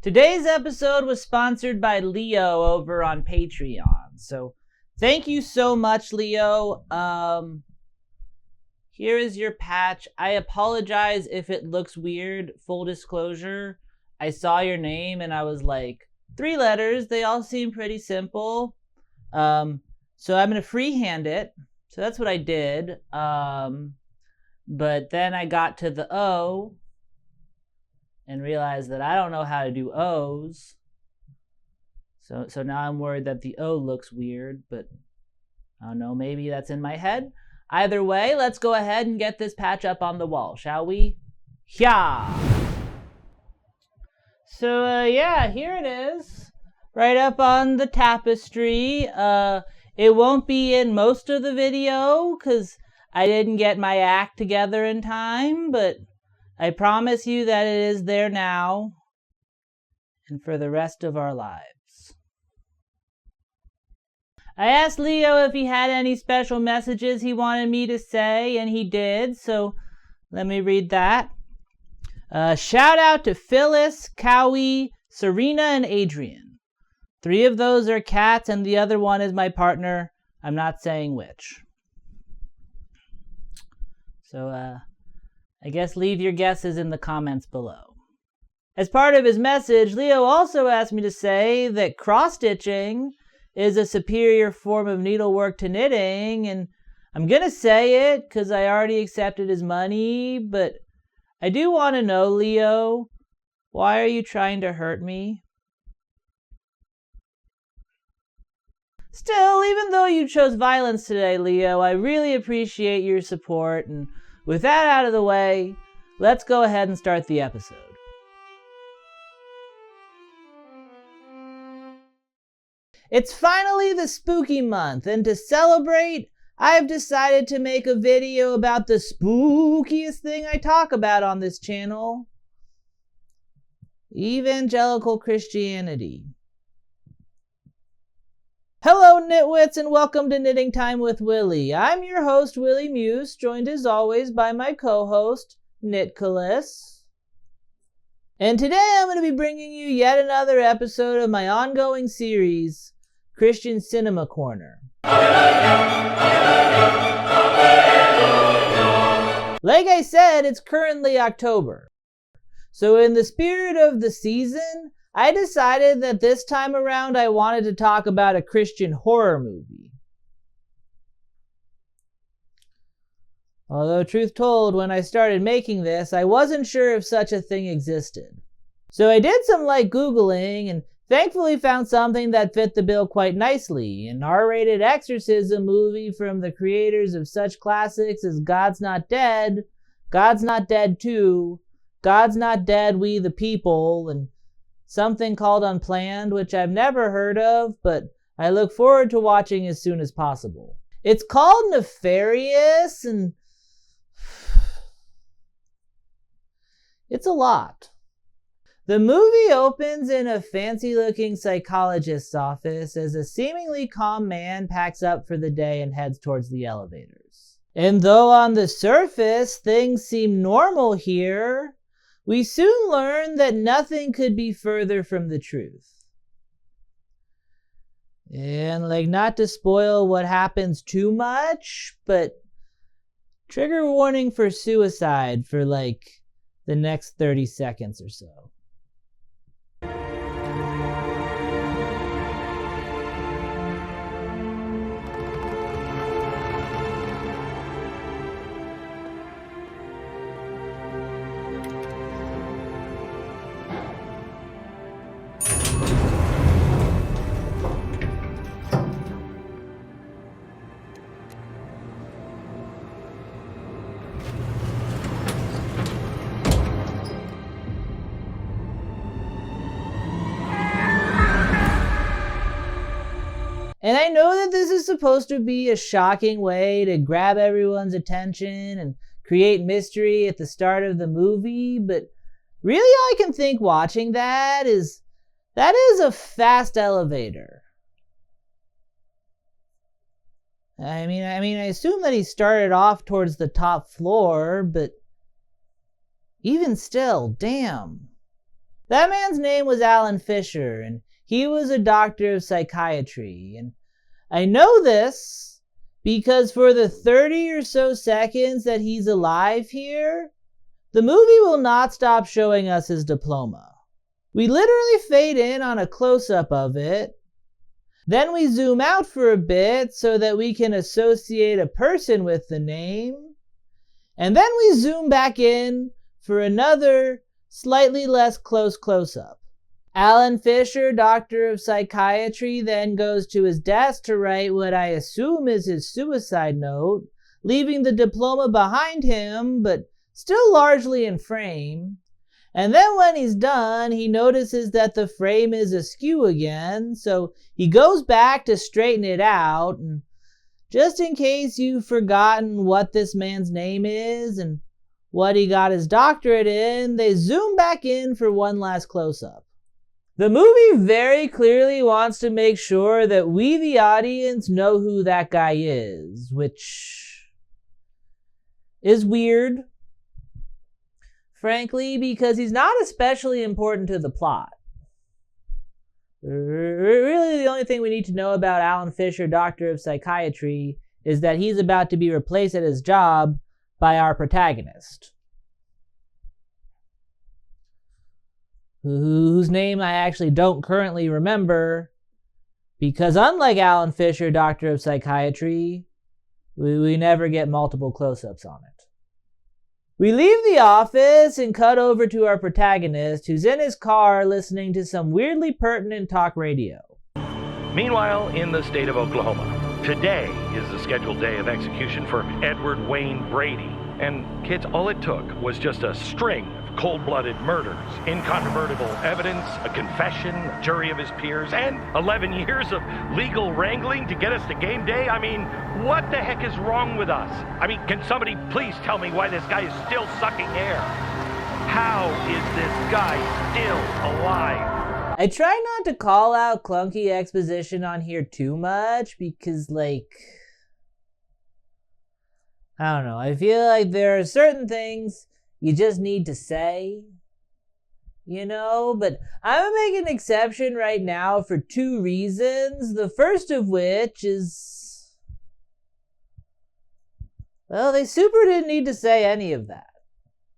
Today's episode was sponsored by Leo over on Patreon. So thank you so much, Leo. Here is your patch. I apologize if it looks weird. Full disclosure, I saw your name and I was like, 3 letters. They all seem pretty simple. So I'm going to freehand it. So that's what I did. But then I got to the O and realized that I don't know how to do O's. So now I'm worried that the O looks weird, but I don't know, maybe that's in my head. Either way, let's go ahead and get this patch up on the wall, shall we? Yeah. So yeah, here it is. Right up on the tapestry. It won't be in most of the video because I didn't get my act together in time, but I promise you that it is there now and for the rest of our lives. I asked Leo if he had any special messages he wanted me to say, and he did, so let me read that. Shout out to Phyllis, Cowie, Serena, and Adrian. 3 of those are cats, and the other one is my partner. I'm not saying which. So, I guess leave your guesses in the comments below. As part of his message, Leo also asked me to say that cross-stitching is a superior form of needlework to knitting, and I'm gonna say it because I already accepted his money, but I do want to know, Leo, why are you trying to hurt me? Still, even though you chose violence today, Leo, I really appreciate your support, and with that out of the way, let's go ahead and start the episode. It's finally the spooky month, and to celebrate, I've decided to make a video about the spookiest thing I talk about on this channel: evangelical Christianity. Hello, nitwits, and welcome to Knitting Time with Willie. I'm your host, Willie Muse, joined as always by my co-host, Nitcolis. And today I'm going to be bringing you yet another episode of my ongoing series, Christian Cinema Corner. Like I said, it's currently October. So in the spirit of the season, I decided that this time around I wanted to talk about a Christian horror movie. Although truth told, when I started making this, I wasn't sure if such a thing existed. So I did some light Googling and thankfully found something that fit the bill quite nicely: an R-rated exorcism movie from the creators of such classics as God's Not Dead, God's Not Dead 2, God's Not Dead, We the People, and something called Unplanned, which I've never heard of, but I look forward to watching as soon as possible. It's called Nefarious, and it's a lot. The movie opens in a fancy-looking psychologist's office as a seemingly calm man packs up for the day and heads towards the elevators. And though on the surface things seem normal here, we soon learn that nothing could be further from the truth. And not to spoil what happens too much, but trigger warning for suicide for the next 30 seconds or so. And I know that this is supposed to be a shocking way to grab everyone's attention and create mystery at the start of the movie, but really all I can think watching that is a fast elevator. I mean, I assume that he started off towards the top floor, but even still, damn. That man's name was Alan Fischer, and he was a doctor of psychiatry. And I know this because for the 30 or so seconds that he's alive here, the movie will not stop showing us his diploma. We literally fade in on a close-up of it. Then we zoom out for a bit so that we can associate a person with the name. And then we zoom back in for another slightly less close-up. Alan Fischer, doctor of psychiatry, then goes to his desk to write what I assume is his suicide note, leaving the diploma behind him, but still largely in frame. And then when he's done, he notices that the frame is askew again, so he goes back to straighten it out. And just in case you've forgotten what this man's name is and what he got his doctorate in, they zoom back in for one last close-up. The movie very clearly wants to make sure that we, the audience, know who that guy is, which is weird, frankly, because he's not especially important to the plot. Really, the only thing we need to know about Alan Fischer, doctor of psychiatry, is that he's about to be replaced at his job by our protagonist, whose name I actually don't currently remember, because unlike Alan Fischer, doctor of psychiatry, we never get multiple close-ups on it. We leave the office and cut over to our protagonist, who's in his car listening to some weirdly pertinent talk radio. Meanwhile, in the state of Oklahoma, today is the scheduled day of execution for Edward Wayne Brady. And kids, all it took was just a string of cold-blooded murders, incontrovertible evidence, a confession, a jury of his peers, and 11 years of legal wrangling to get us to game day. I mean, what the heck is wrong with us? I mean, can somebody please tell me why this guy is still sucking air? How is this guy still alive? I try not to call out clunky exposition on here too much because, I don't know. I feel like there are certain things you just need to say, but I'm gonna make an exception right now for two reasons. The first of which is, well, they super didn't need to say any of that.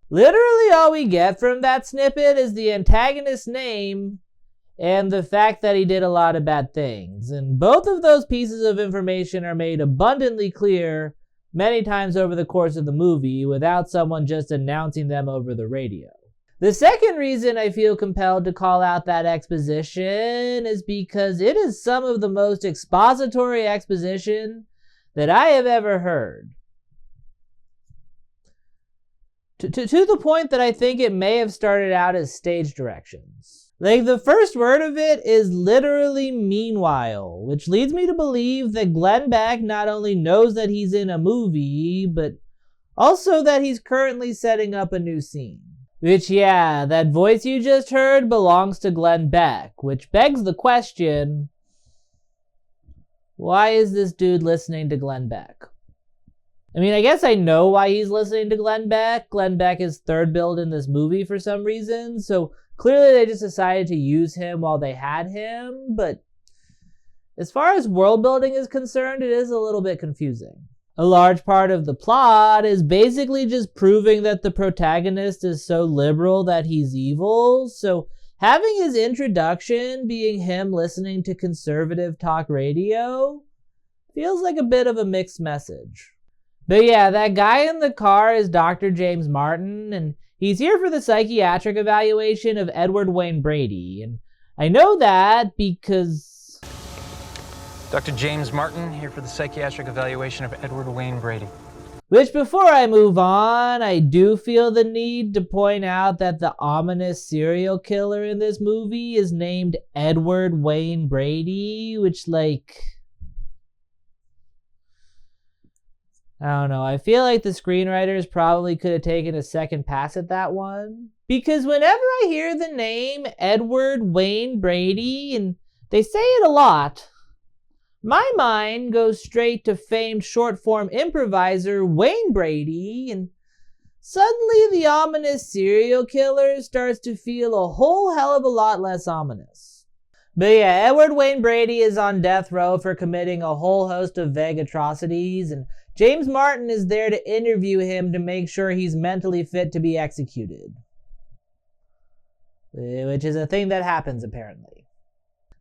Literally all we get from that snippet is the antagonist's name and the fact that he did a lot of bad things. And both of those pieces of information are made abundantly clear many times over the course of the movie without someone just announcing them over the radio. The second reason I feel compelled to call out that exposition is because it is some of the most expository exposition that I have ever heard. To the point that I think it may have started out as stage directions. The first word of it is literally meanwhile, which leads me to believe that Glenn Beck not only knows that he's in a movie, but also that he's currently setting up a new scene. Which, yeah, that voice you just heard belongs to Glenn Beck, which begs the question, why is this dude listening to Glenn Beck? I mean, I guess I know why he's listening to Glenn Beck. Glenn Beck is third billed in this movie for some reason, so clearly they just decided to use him while they had him, but as far as world building is concerned, it is a little bit confusing. A large part of the plot is basically just proving that the protagonist is so liberal that he's evil, so having his introduction being him listening to conservative talk radio feels like a bit of a mixed message. But yeah, that guy in the car is Dr. James Martin, and he's here for the psychiatric evaluation of Edward Wayne Brady. And I know that because... Dr. James Martin, here for the psychiatric evaluation of Edward Wayne Brady. Which, before I move on, I do feel the need to point out that the ominous serial killer in this movie is named Edward Wayne Brady, which, I don't know. I feel like the screenwriters probably could have taken a second pass at that one. Because whenever I hear the name Edward Wayne Brady, and they say it a lot, my mind goes straight to famed short-form improviser Wayne Brady, and suddenly the ominous serial killer starts to feel a whole hell of a lot less ominous. But yeah, Edward Wayne Brady is on death row for committing a whole host of vague atrocities, and James Martin is there to interview him to make sure he's mentally fit to be executed. Which is a thing that happens, apparently.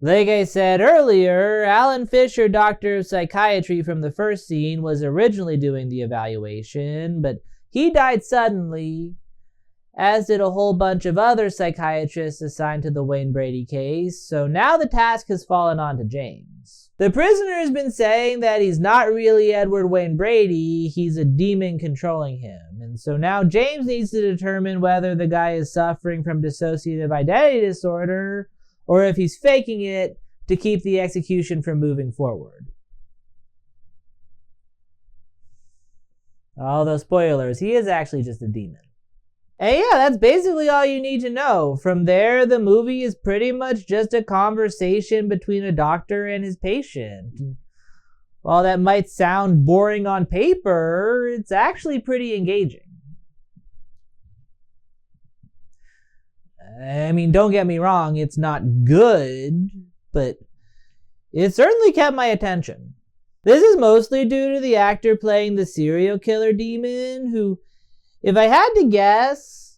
Like I said earlier, Alan Fischer, doctor of psychiatry from the first scene, was originally doing the evaluation, but he died suddenly, as did a whole bunch of other psychiatrists assigned to the Wayne Brady case, so now the task has fallen onto James. The prisoner has been saying that he's not really Edward Wayne Brady, he's a demon controlling him, and so now James needs to determine whether the guy is suffering from dissociative identity disorder, or if he's faking it to keep the execution from moving forward. Although spoilers, he is actually just a demon. And yeah, that's basically all you need to know. From there, the movie is pretty much just a conversation between a doctor and his patient. While that might sound boring on paper, it's actually pretty engaging. I mean, don't get me wrong, it's not good, but it certainly kept my attention. This is mostly due to the actor playing the serial killer demon, who, if I had to guess,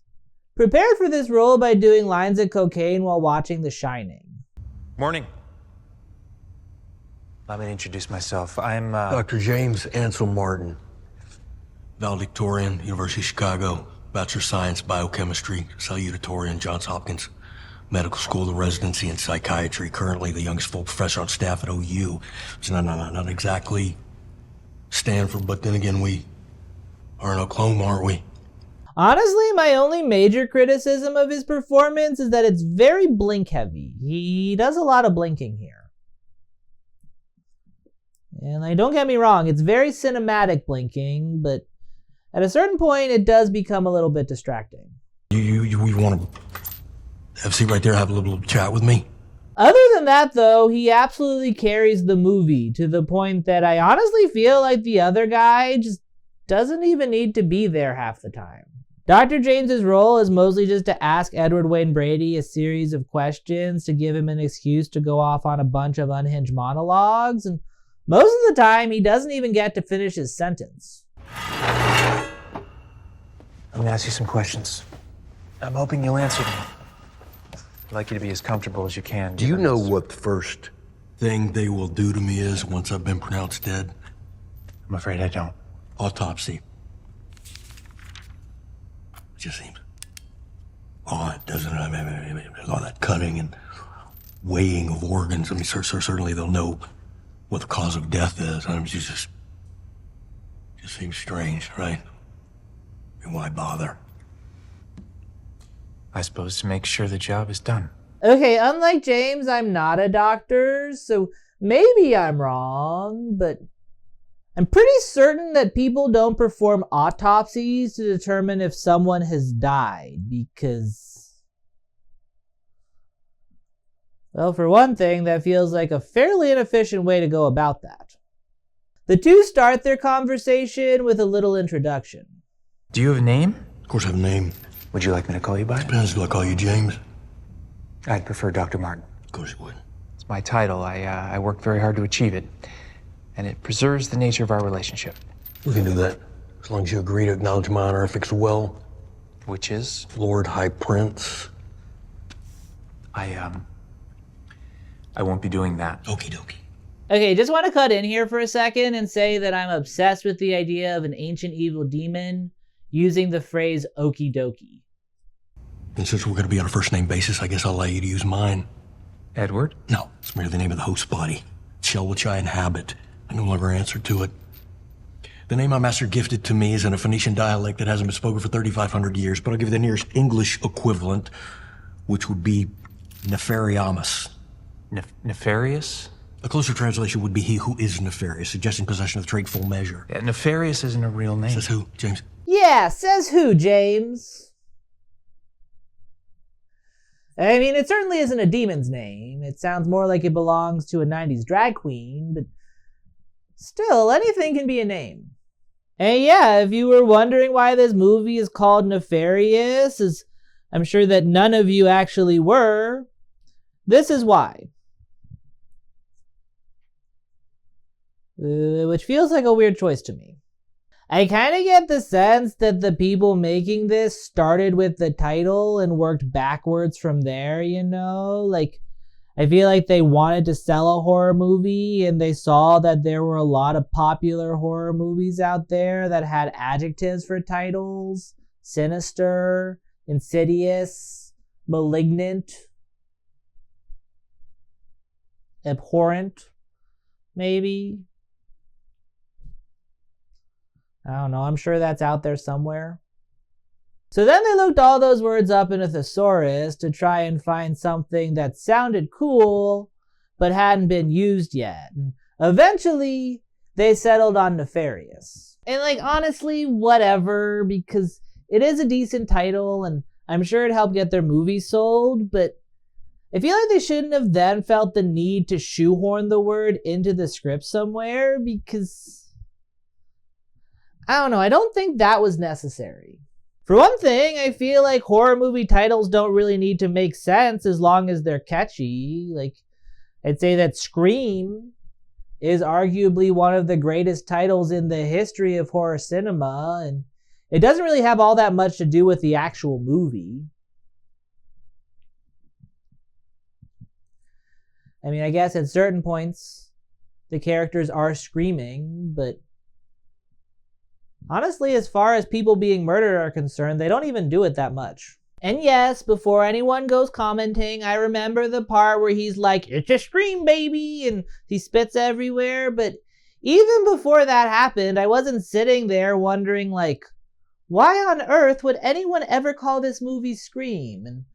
prepared for this role by doing lines of cocaine while watching The Shining. Morning. Let me introduce myself. I'm, Dr. James Ansel Martin, valedictorian, University of Chicago, Bachelor of Science, Biochemistry, salutatorian, Johns Hopkins Medical School of Residency in Psychiatry, currently the youngest full professor on staff at OU. It's not exactly Stanford, but then again, we are in Oklahoma, aren't we? Honestly, my only major criticism of his performance is that it's very blink heavy. He does a lot of blinking here. And like, don't get me wrong, it's very cinematic blinking, but at a certain point, it does become a little bit distracting. You want to have a seat right there, have a little chat with me? Other than that, though, he absolutely carries the movie to the point that I honestly feel like the other guy just doesn't even need to be there half the time. Dr. James's role is mostly just to ask Edward Wayne Brady a series of questions to give him an excuse to go off on a bunch of unhinged monologues, and most of the time, he doesn't even get to finish his sentence. I'm gonna ask you some questions. I'm hoping you'll answer them. I'd like you to be as comfortable as you can. Do you know what the first thing they will do to me is once I've been pronounced dead? I'm afraid I don't. Autopsy. It just seems odd, doesn't it? I mean, all that cutting and weighing of organs. I mean, certainly they'll know what the cause of death is. I mean, it just seems strange, right? And why bother? I suppose to make sure the job is done. Okay, unlike James, I'm not a doctor, so maybe I'm wrong, but I'm pretty certain that people don't perform autopsies to determine if someone has died, because, well, for one thing, that feels like a fairly inefficient way to go about that. The two start their conversation with a little introduction. Do you have a name? Of course I have a name. Would you like me to call you by it? Depends, do I call you James? I'd prefer Dr. Martin. Of course you would. It's my title. I worked very hard to achieve it, and it preserves the nature of our relationship. We can do that, as long as you agree to acknowledge my honorifics well. Which is? Lord High Prince. I won't be doing that. Okie dokie. Okay, just want to cut in here for a second and say that I'm obsessed with the idea of an ancient evil demon using the phrase okie dokie. And since we're going to be on a first-name basis, I guess I'll allow you to use mine. Edward? No, it's merely the name of the host body, shell which I inhabit. I no longer answer to it. The name my master gifted to me is in a Phoenician dialect that hasn't been spoken for 3,500 years, but I'll give you the nearest English equivalent, which would be Nefarious. Nefarious? A closer translation would be he who is nefarious, suggesting possession of the trait full measure. Yeah, Nefarious isn't a real name. Says who, James? Yeah, says who, James? I mean, it certainly isn't a demon's name. It sounds more like it belongs to a 90s drag queen, but still, anything can be a name. And yeah, if you were wondering why this movie is called Nefarious, as I'm sure that none of you actually were, this is why. Which feels like a weird choice to me. I kind of get the sense that the people making this started with the title and worked backwards from there, you know? Like, I feel like they wanted to sell a horror movie and they saw that there were a lot of popular horror movies out there that had adjectives for titles. Sinister, insidious, malignant, abhorrent, maybe. I don't know, I'm sure that's out there somewhere. So then they looked all those words up in a thesaurus to try and find something that sounded cool, but hadn't been used yet. And eventually, they settled on Nefarious. And like, honestly, whatever, because it is a decent title, and I'm sure it helped get their movie sold, but I feel like they shouldn't have then felt the need to shoehorn the word into the script somewhere, because I don't know, I don't think that was necessary. For one thing, I feel like horror movie titles don't really need to make sense as long as they're catchy. Like, I'd say that Scream is arguably one of the greatest titles in the history of horror cinema, and it doesn't really have all that much to do with the actual movie. I mean, I guess at certain points, the characters are screaming, but honestly, as far as people being murdered are concerned, they don't even do it that much. And yes, before anyone goes commenting, I remember the part where he's like, "It's a scream, baby," and he spits everywhere, but even before that happened, I wasn't sitting there wondering like, why on earth would anyone ever call this movie Scream? And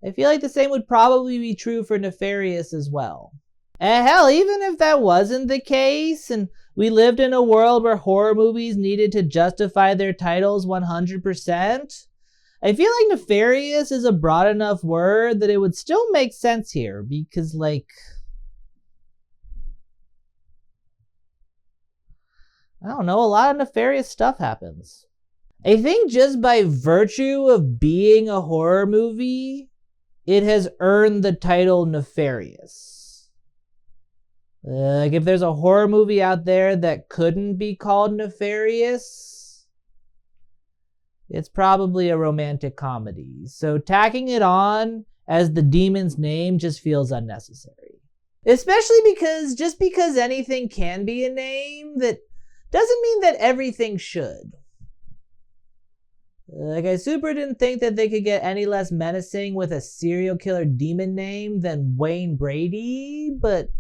I feel like the same would probably be true for Nefarious as well. And hell, even if that wasn't the case, and we lived in a world where horror movies needed to justify their titles 100%, I feel like Nefarious is a broad enough word that it would still make sense here, because like, I don't know, a lot of nefarious stuff happens. I think just by virtue of being a horror movie, it has earned the title Nefarious. Like, if there's a horror movie out there that couldn't be called Nefarious, it's probably a romantic comedy. So tacking it on as the demon's name just feels unnecessary. Especially because just because anything can be a name, that doesn't mean that everything should. Like, I super didn't think that they could get any less menacing with a serial killer demon name than Wayne Brady, but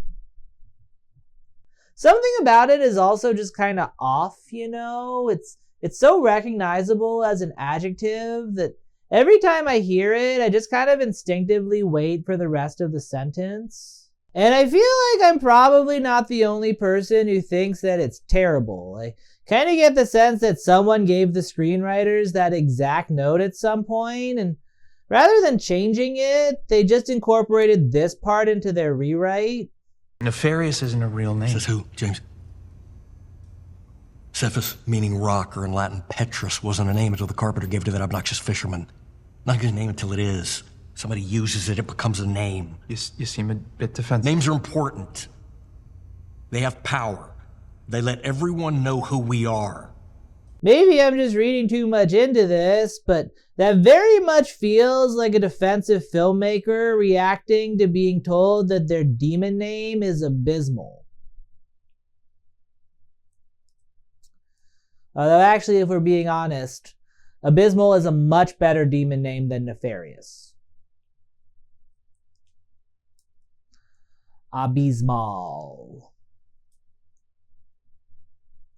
something about it is also just kind of off, you know? It's so recognizable as an adjective that every time I hear it, I just kind of instinctively wait for the rest of the sentence. And I feel like I'm probably not the only person who thinks that it's terrible. I kind of get the sense that someone gave the screenwriters that exact note at some point, and rather than changing it, they just incorporated this part into their rewrite. Nefarious isn't a real name. Says who, James? Cephas, meaning rock, or in Latin Petrus, wasn't a name until the carpenter gave it to that obnoxious fisherman. Not his name until it is. Somebody uses it, it becomes a name. You seem a bit defensive. Names are important. They have power. They let everyone know who we are. Maybe I'm just reading too much into this, but that very much feels like a defensive filmmaker reacting to being told that their demon name is abysmal. Although actually, if we're being honest, abysmal is a much better demon name than Nefarious. Abysmal.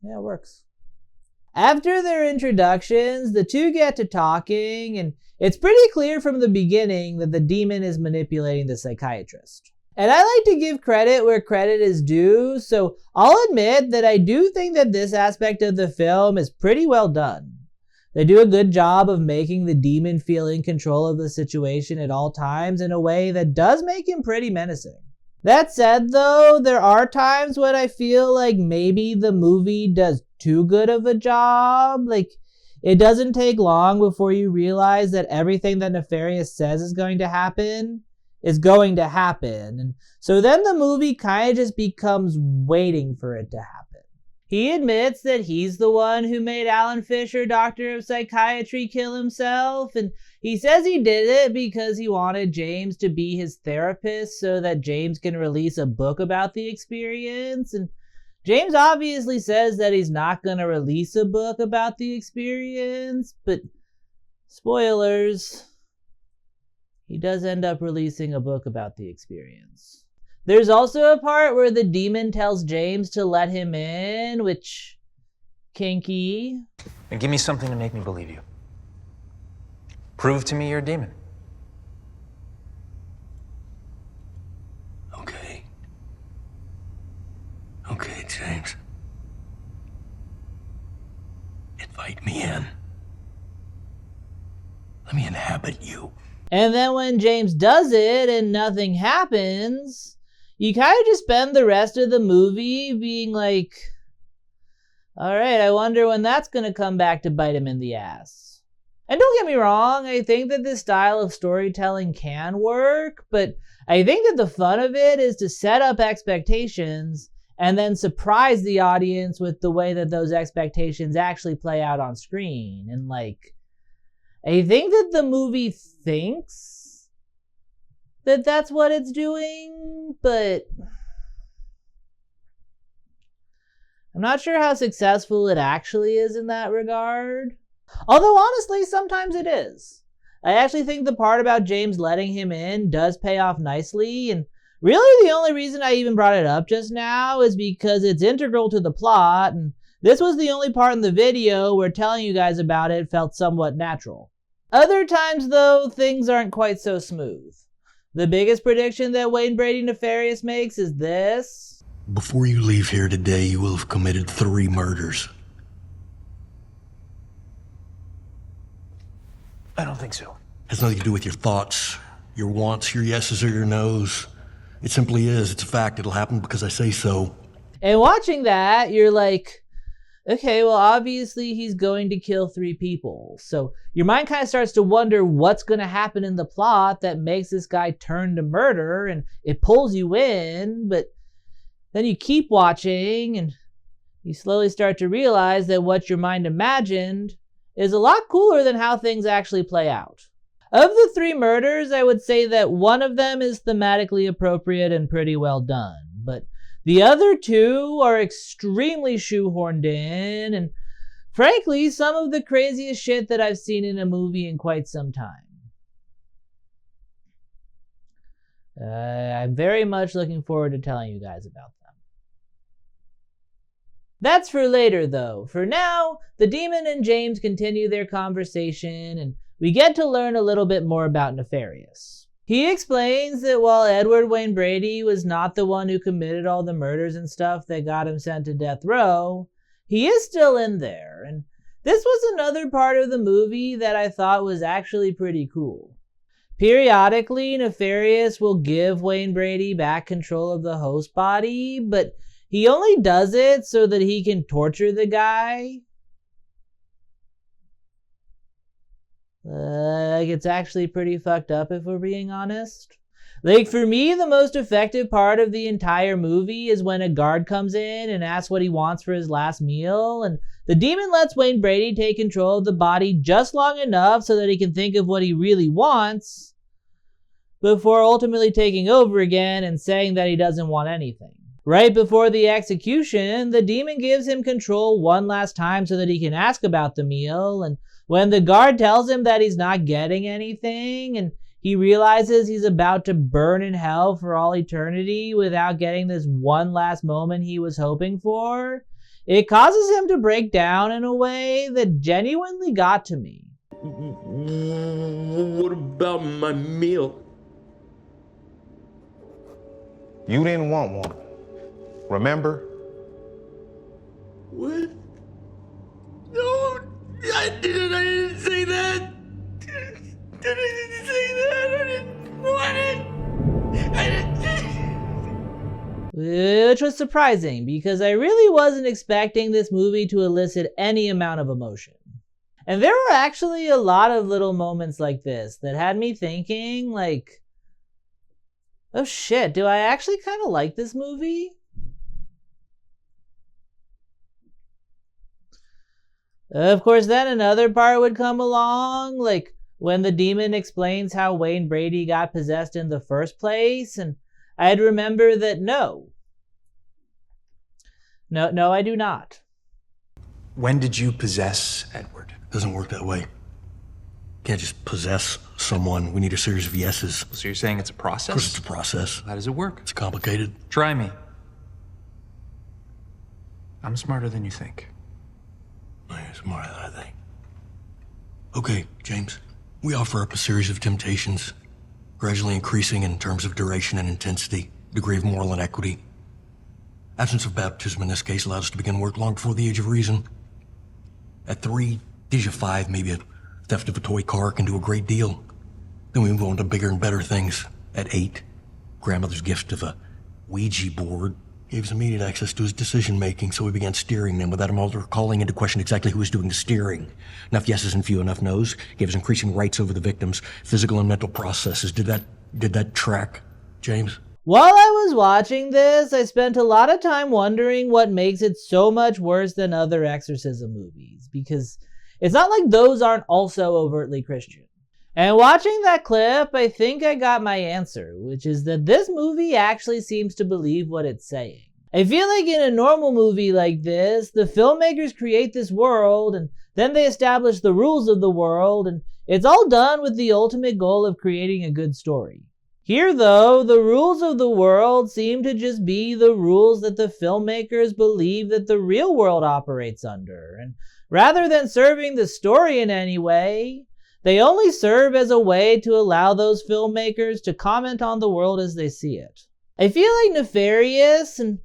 Yeah, it works. After their introductions, the two get to talking, and it's pretty clear from the beginning that the demon is manipulating the psychiatrist. And I like to give credit where credit is due, so I'll admit that I do think that this aspect of the film is pretty well done. They do a good job of making the demon feel in control of the situation at all times in a way that does make him pretty menacing. That said, though, there are times when I feel like maybe the movie does too good of a job. Like, it doesn't take long before you realize that everything that Nefarious says is going to happen. And so then the movie kind of just becomes waiting for it to happen. He admits that he's the one who made Alan Fischer, Doctor of Psychiatry, kill himself, and he says he did it because he wanted James to be his therapist so that James can release a book about the experience. And James obviously says that he's not going to release a book about the experience, but spoilers, he does end up releasing a book about the experience. There's also a part where the demon tells James to let him in, which, kinky. And give me something to make me believe you. Prove to me you're a demon. Okay, James. Invite me in. Let me inhabit you. And then when James does it and nothing happens, you kind of just spend the rest of the movie being like, alright, I wonder when that's gonna come back to bite him in the ass. And don't get me wrong, I think that this style of storytelling can work, but I think that the fun of it is to set up expectations and then surprise the audience with the way that those expectations actually play out on screen. And like, I think that the movie thinks that that's what it's doing, but I'm not sure how successful it actually is in that regard. Although honestly, sometimes it is. I actually think the part about James letting him in does pay off nicely, and really the only reason I even brought it up just now is because it's integral to the plot, and this was the only part in the video where telling you guys about it felt somewhat natural. Other times though, things aren't quite so smooth. The biggest prediction that Wayne Brady Nefarious makes is this. Before you leave here today, you will have committed 3 murders. I don't think so. Has nothing to do with your thoughts, your wants, your yeses, or your nos. It simply is. It's a fact. It'll happen because I say so. And watching that, you're like, okay, well, obviously he's going to kill 3 people. So your mind kind of starts to wonder what's going to happen in the plot that makes this guy turn to murder, and it pulls you in, but then you keep watching and you slowly start to realize that what your mind imagined is a lot cooler than how things actually play out. Of the 3 murders, I would say that one of them is thematically appropriate and pretty well done, but the other 2 are extremely shoehorned in, and frankly, some of the craziest shit that I've seen in a movie in quite some time. I'm very much looking forward to telling you guys about them. That's for later though. For now, the demon and James continue their conversation, and we get to learn a little bit more about Nefarious. He explains that while Edward Wayne Brady was not the one who committed all the murders and stuff that got him sent to death row, he is still in there, and this was another part of the movie that I thought was actually pretty cool. Periodically, Nefarious will give Wayne Brady back control of the host body, but he only does it so that he can torture the guy. It's actually pretty fucked up if we're being honest. Like, for me, the most effective part of the entire movie is when a guard comes in and asks what he wants for his last meal, and the demon lets Wayne Brady take control of the body just long enough so that he can think of what he really wants, before ultimately taking over again and saying that he doesn't want anything. Right before the execution, the demon gives him control one last time so that he can ask about the meal, and when the guard tells him that he's not getting anything, and he realizes he's about to burn in hell for all eternity without getting this one last moment he was hoping for, it causes him to break down in a way that genuinely got to me. What about my meal? You didn't want one. Remember? What? No, I didn't say that. I didn't say that. I didn't want it. which was surprising because I really wasn't expecting this movie to elicit any amount of emotion. And there were actually a lot of little moments like this that had me thinking, like, oh shit, do I actually kind of like this movie? Of course, then another part would come along, like when the demon explains how Wayne Brady got possessed in the first place, and I'd remember that no, I do not. When did you possess Edward? Doesn't work that way. Can't just possess someone. We need a series of yeses. So you're saying it's a process? Of course it's a process. How does it work? It's complicated. Try me. I'm smarter than you think. You're smarter than I think. Okay, James. We offer up a series of temptations, gradually increasing in terms of duration and intensity, degree of moral inequity. Absence of baptism in this case allowed us to begin work long before the age of reason. At 3, age of 5, maybe a theft of a toy car can do a great deal. Then we move on to bigger and better things. At 8, grandmother's gift of a Ouija board gave us immediate access to his decision-making, so we began steering them without him ever calling into question exactly who was doing the steering. Enough yeses and few enough nos gave us increasing rights over the victim's physical and mental processes. Did that track, James? While I was watching this, I spent a lot of time wondering what makes it so much worse than other exorcism movies, because it's not like those aren't also overtly Christian. And watching that clip, I think I got my answer, which is that this movie actually seems to believe what it's saying. I feel like in a normal movie like this, the filmmakers create this world, and then they establish the rules of the world, and it's all done with the ultimate goal of creating a good story. Here, though, the rules of the world seem to just be the rules that the filmmakers believe that the real world operates under, and rather than serving the story in any way, they only serve as a way to allow those filmmakers to comment on the world as they see it. I feel like Nefarious, and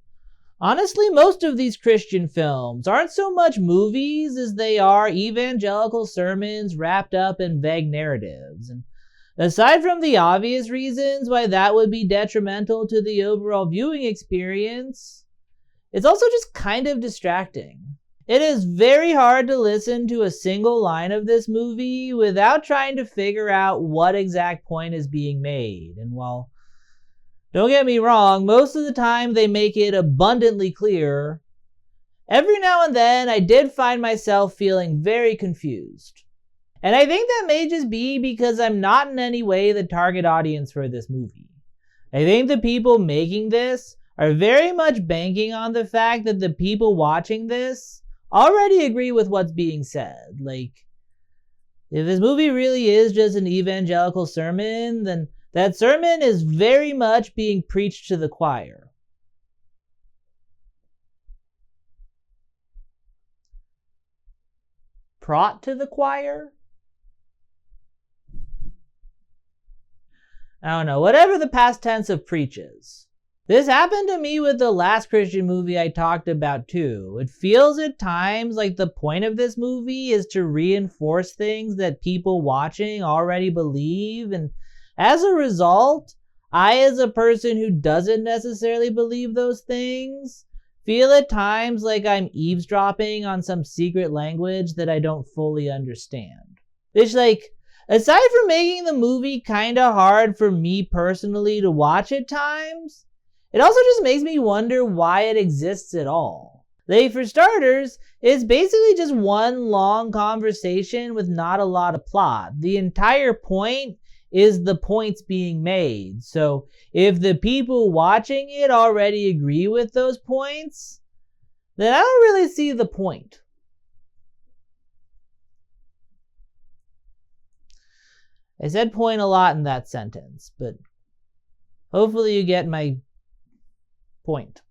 honestly most of these Christian films, aren't so much movies as they are evangelical sermons wrapped up in vague narratives. And aside from the obvious reasons why that would be detrimental to the overall viewing experience, it's also just kind of distracting. It is very hard to listen to a single line of this movie without trying to figure out what exact point is being made. And while, don't get me wrong, most of the time they make it abundantly clear, every now and then I did find myself feeling very confused. And I think that may just be because I'm not in any way the target audience for this movie. I think the people making this are very much banking on the fact that the people watching this already agree with what's being said. Like, if this movie really is just an evangelical sermon, then that sermon is very much being preached to the choir. Prot to the choir? I don't know, whatever the past tense of preach is. This happened to me with the last Christian movie I talked about too. It feels at times like the point of this movie is to reinforce things that people watching already believe, and as a result, I, as a person who doesn't necessarily believe those things, feel at times like I'm eavesdropping on some secret language that I don't fully understand. Which, like, aside from making the movie kinda hard for me personally to watch at times, it also just makes me wonder why it exists at all. Like, for starters, it's basically just one long conversation with not a lot of plot. The entire point is the points being made. So if the people watching it already agree with those points, then I don't really see the point. I said point a lot in that sentence, but hopefully you get my point.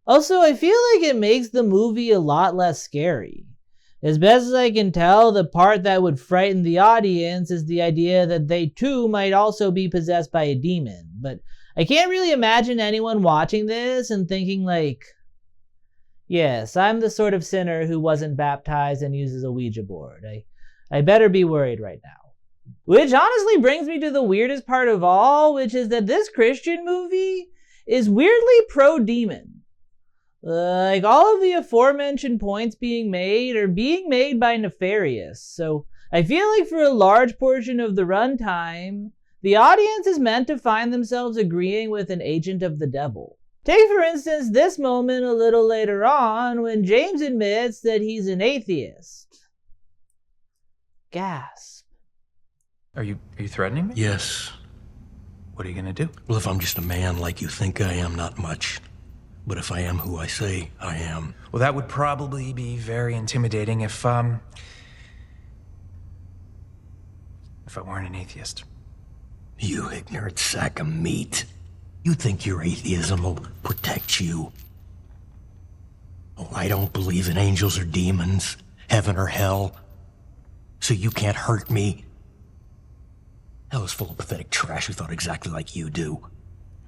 Also, I feel like it makes the movie a lot less scary. As best as I can tell, the part that would frighten the audience is the idea that they too might also be possessed by a demon. But I can't really imagine anyone watching this and thinking like, yes, I'm the sort of sinner who wasn't baptized and uses a Ouija board. I better be worried right now. Which honestly brings me to the weirdest part of all, which is that this Christian movie is weirdly pro-demon. Like, all of the aforementioned points being made are being made by Nefarious, so I feel like for a large portion of the runtime, the audience is meant to find themselves agreeing with an agent of the devil. Take, for instance, this moment a little later on when James admits that he's an atheist. Gasp. Are you threatening me? Yes. What are you gonna do? Well, if I'm just a man like you think I am, not much. But if I am who I say I am... Well, that would probably be very intimidating if I weren't an atheist. You ignorant sack of meat. You think your atheism will protect you? Oh, I don't believe in angels or demons, heaven or hell. So you can't hurt me. Hell is full of pathetic trash who thought exactly like you do.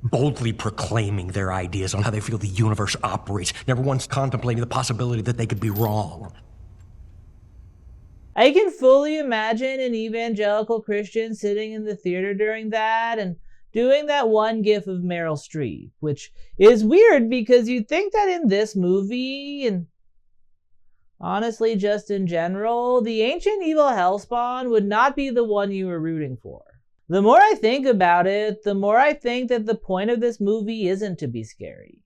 Boldly proclaiming their ideas on how they feel the universe operates, never once contemplating the possibility that they could be wrong. I can fully imagine an evangelical Christian sitting in the theater during that and doing that one gif of Meryl Streep, which is weird because you'd think that in this movie, and honestly just in general, the ancient evil hellspawn would not be the one you were rooting for. The more I think about it, the more I think that the point of this movie isn't to be scary.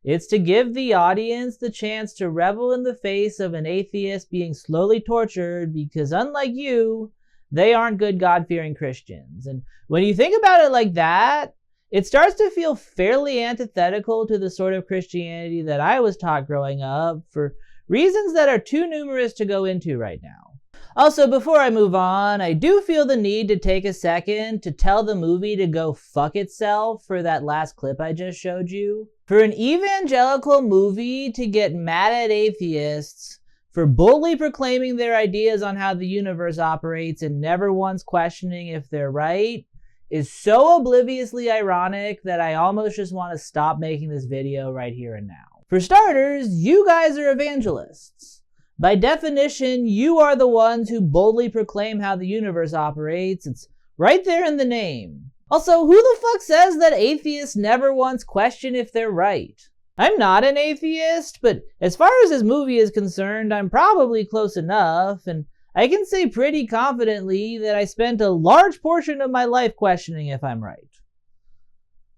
It's to give the audience the chance to revel in the face of an atheist being slowly tortured because, unlike you, they aren't good God-fearing Christians. And when you think about it like that, it starts to feel fairly antithetical to the sort of Christianity that I was taught growing up for reasons that are too numerous to go into right now. Also, before I move on, I do feel the need to take a second to tell the movie to go fuck itself for that last clip I just showed you. For an evangelical movie to get mad at atheists for boldly proclaiming their ideas on how the universe operates and never once questioning if they're right is so obliviously ironic that I almost just want to stop making this video right here and now. For starters, you guys are evangelists. By definition, you are the ones who boldly proclaim how the universe operates. It's right there in the name. Also, who the fuck says that atheists never once question if they're right? I'm not an atheist, but as far as this movie is concerned, I'm probably close enough, and I can say pretty confidently that I spent a large portion of my life questioning if I'm right.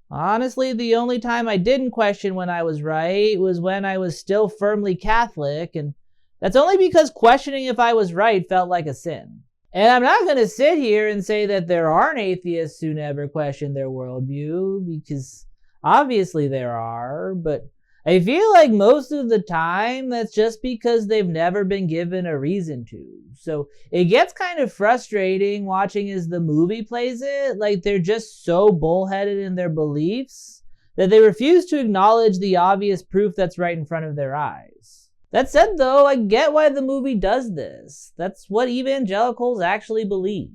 Honestly, the only time I didn't question when I was right was when I was still firmly Catholic, and that's only because questioning if I was right felt like a sin. And I'm not going to sit here and say that there aren't atheists who never question their worldview, because obviously there are, but I feel like most of the time that's just because they've never been given a reason to. So it gets kind of frustrating watching as the movie plays it, like they're just so bullheaded in their beliefs that they refuse to acknowledge the obvious proof that's right in front of their eyes. That said though, I get why the movie does this. That's what evangelicals actually believe.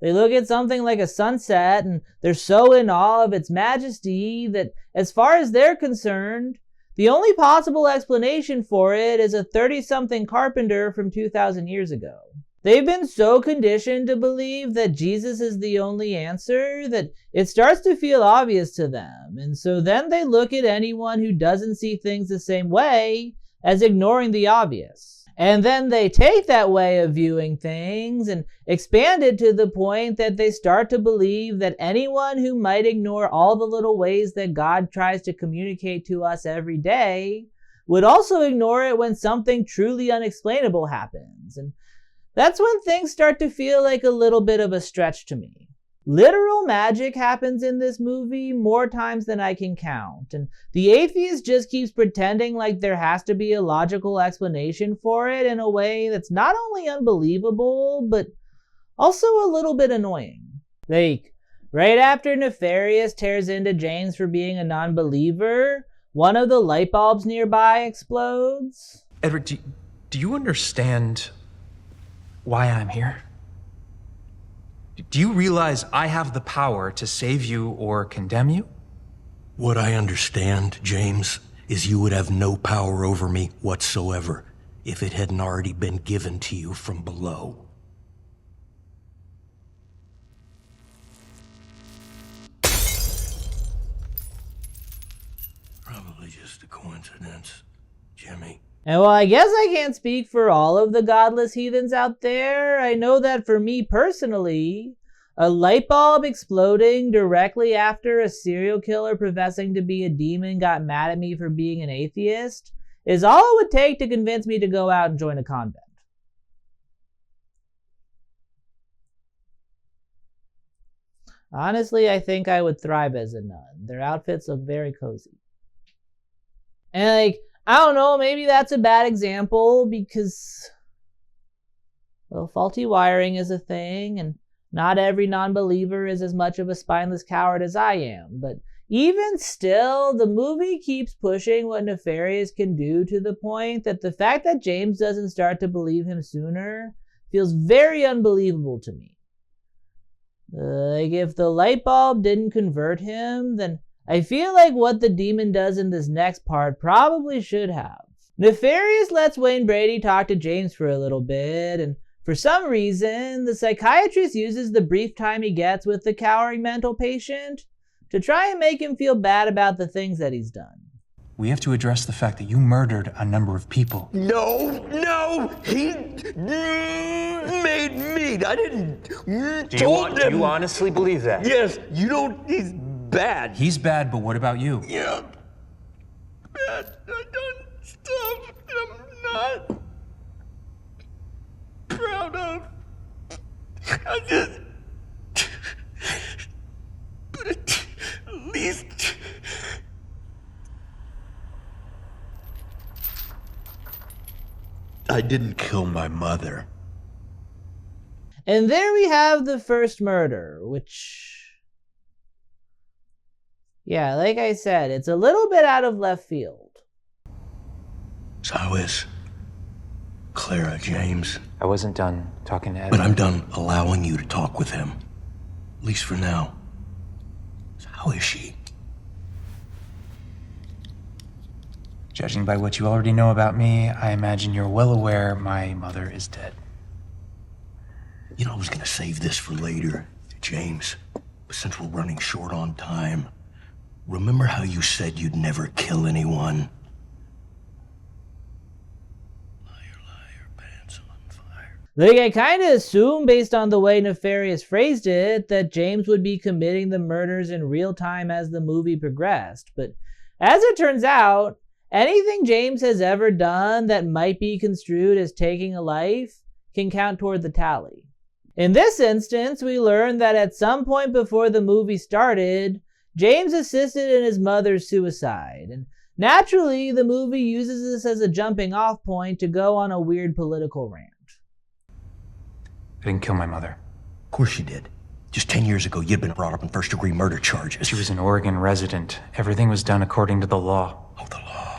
They look at something like a sunset and they're so in awe of its majesty that, as far as they're concerned, the only possible explanation for it is a 30-something carpenter from 2,000 years ago. They've been so conditioned to believe that Jesus is the only answer that it starts to feel obvious to them, and so then they look at anyone who doesn't see things the same way as ignoring the obvious. And then they take that way of viewing things and expand it to the point that they start to believe that anyone who might ignore all the little ways that God tries to communicate to us every day would also ignore it when something truly unexplainable happens. And that's when things start to feel like a little bit of a stretch to me. Literal magic happens in this movie more times than I can count, and the atheist just keeps pretending like there has to be a logical explanation for it in a way that's not only unbelievable, but also a little bit annoying. Like, right after Nefarious tears into James for being a non-believer, one of the light bulbs nearby explodes. Edward, do you understand why I'm here? Do you realize I have the power to save you or condemn you? What I understand, James, is you would have no power over me whatsoever if it hadn't already been given to you from below. Probably just a coincidence, Jimmy. And while I guess I can't speak for all of the godless heathens out there, I know that for me personally, a light bulb exploding directly after a serial killer professing to be a demon got mad at me for being an atheist is all it would take to convince me to go out and join a convent. Honestly, I think I would thrive as a nun. Their outfits look very cozy. And I don't know, maybe that's a bad example because, well, faulty wiring is a thing, and not every non-believer is as much of a spineless coward as I am. But even still, the movie keeps pushing what Nefarious can do to the point that the fact that James doesn't start to believe him sooner feels very unbelievable to me. If the light bulb didn't convert him, then I feel like what the demon does in this next part probably should have. Nefarious lets Wayne Brady talk to James for a little bit, and for some reason, the psychiatrist uses the brief time he gets with the cowering mental patient to try and make him feel bad about the things that he's done. We have to address the fact that you murdered a number of people. No, he made me. I didn't Do him. you honestly believe that? Yes, you don't, he's bad. He's bad, but what about you? Yeah, bad. I've done stuff that I'm not proud of. I just, but at least, I didn't kill my mother. And there we have the first murder, which, yeah, like I said, it's a little bit out of left field. So how is Clara, James? I wasn't done talking to Ed. But I'm done allowing you to talk with him. At least for now. So how is she? Judging by what you already know about me, I imagine you're well aware my mother is dead. You know, I was gonna save this for later, James. But since we're running short on time, remember how you said you'd never kill anyone? Liar, pants on fire. Like, I kind of assumed, based on the way Nefarious phrased it, that James would be committing the murders in real time as the movie progressed. But as it turns out, anything James has ever done that might be construed as taking a life can count toward the tally. In this instance, we learn that at some point before the movie started, James assisted in his mother's suicide. And naturally, the movie uses this as a jumping off point to go on a weird political rant. I didn't kill my mother. Of course you did. Just 10 years ago, you'd been brought up on first-degree murder charges. She was an Oregon resident. Everything was done according to the law. Oh, the law.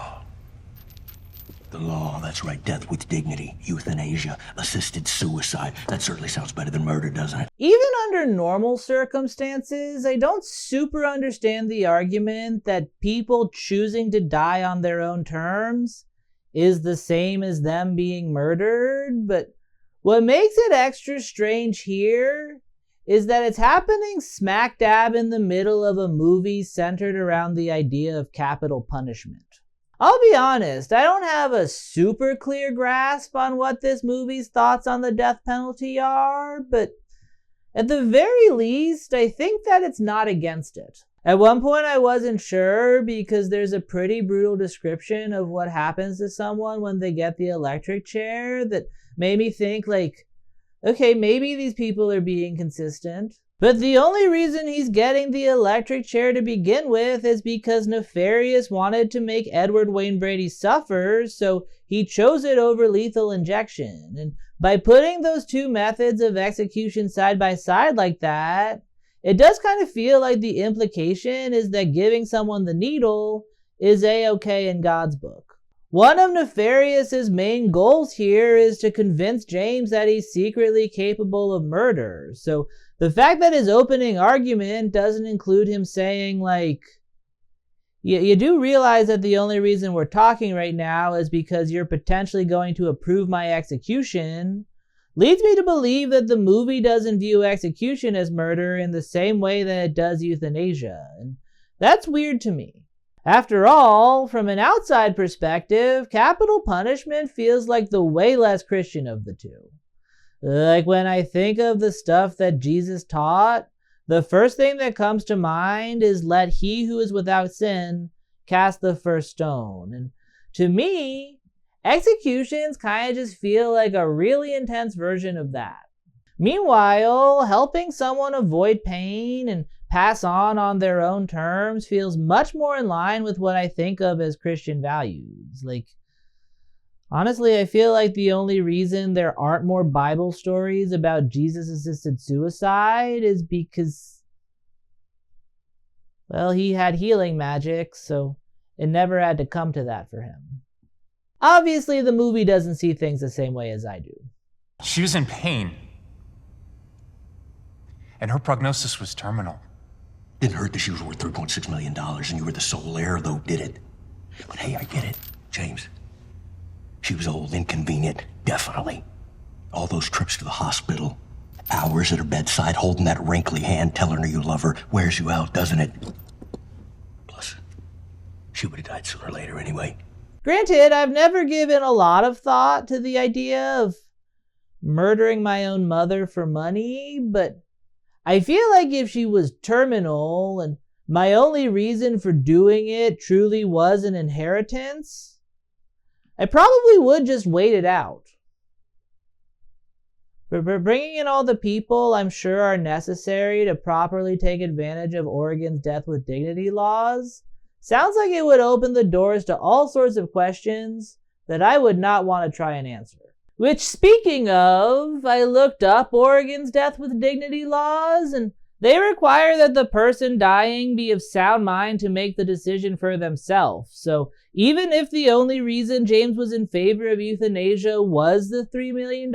The law, that's right. Death with dignity, euthanasia, assisted suicide. That certainly sounds better than murder, doesn't it? Even under normal circumstances, I don't super understand the argument that people choosing to die on their own terms is the same as them being murdered, but what makes it extra strange here is that it's happening smack dab in the middle of a movie centered around the idea of capital punishment. I'll be honest, I don't have a super clear grasp on what this movie's thoughts on the death penalty are, but at the very least, I think that it's not against it. At one point I wasn't sure because there's a pretty brutal description of what happens to someone when they get the electric chair that made me think like, okay, maybe these people are being consistent. But the only reason he's getting the electric chair to begin with is because Nefarious wanted to make Edward Wayne Brady suffer, so he chose it over lethal injection. And by putting those two methods of execution side by side like that, it does kind of feel like the implication is that giving someone the needle is a-okay in God's book. One of Nefarious's main goals here is to convince James that he's secretly capable of murder, so the fact that his opening argument doesn't include him saying, like, you do realize that the only reason we're talking right now is because you're potentially going to approve my execution, leads me to believe that the movie doesn't view execution as murder in the same way that it does euthanasia, and that's weird to me. After all, from an outside perspective, capital punishment feels like the way less Christian of the two. Like when I think of the stuff that Jesus taught, the first thing that comes to mind is let he who is without sin cast the first stone. And to me, executions kind of just feel like a really intense version of that. Meanwhile, helping someone avoid pain and pass on their own terms feels much more in line with what I think of as Christian values. Like, honestly, I feel like the only reason there aren't more Bible stories about Jesus-assisted suicide is because, well, he had healing magic, so it never had to come to that for him. Obviously, the movie doesn't see things the same way as I do. She was in pain. And her prognosis was terminal. Didn't hurt that she was worth $3.6 million and you were the sole heir, though, did it? But hey, I get it, James. She was old, inconvenient, definitely. All those trips to the hospital, hours at her bedside, holding that wrinkly hand, telling her you love her, wears you out, doesn't it? Plus, she would have died sooner or later anyway. Granted, I've never given a lot of thought to the idea of murdering my own mother for money, but I feel like if she was terminal and my only reason for doing it truly was an inheritance, I probably would just wait it out. But bringing in all the people I'm sure are necessary to properly take advantage of Oregon's death with dignity laws sounds like it would open the doors to all sorts of questions that I would not want to try and answer. Which, speaking of, I looked up Oregon's death with dignity laws, and they require that the person dying be of sound mind to make the decision for themselves. So even if the only reason James was in favor of euthanasia was the $3 million,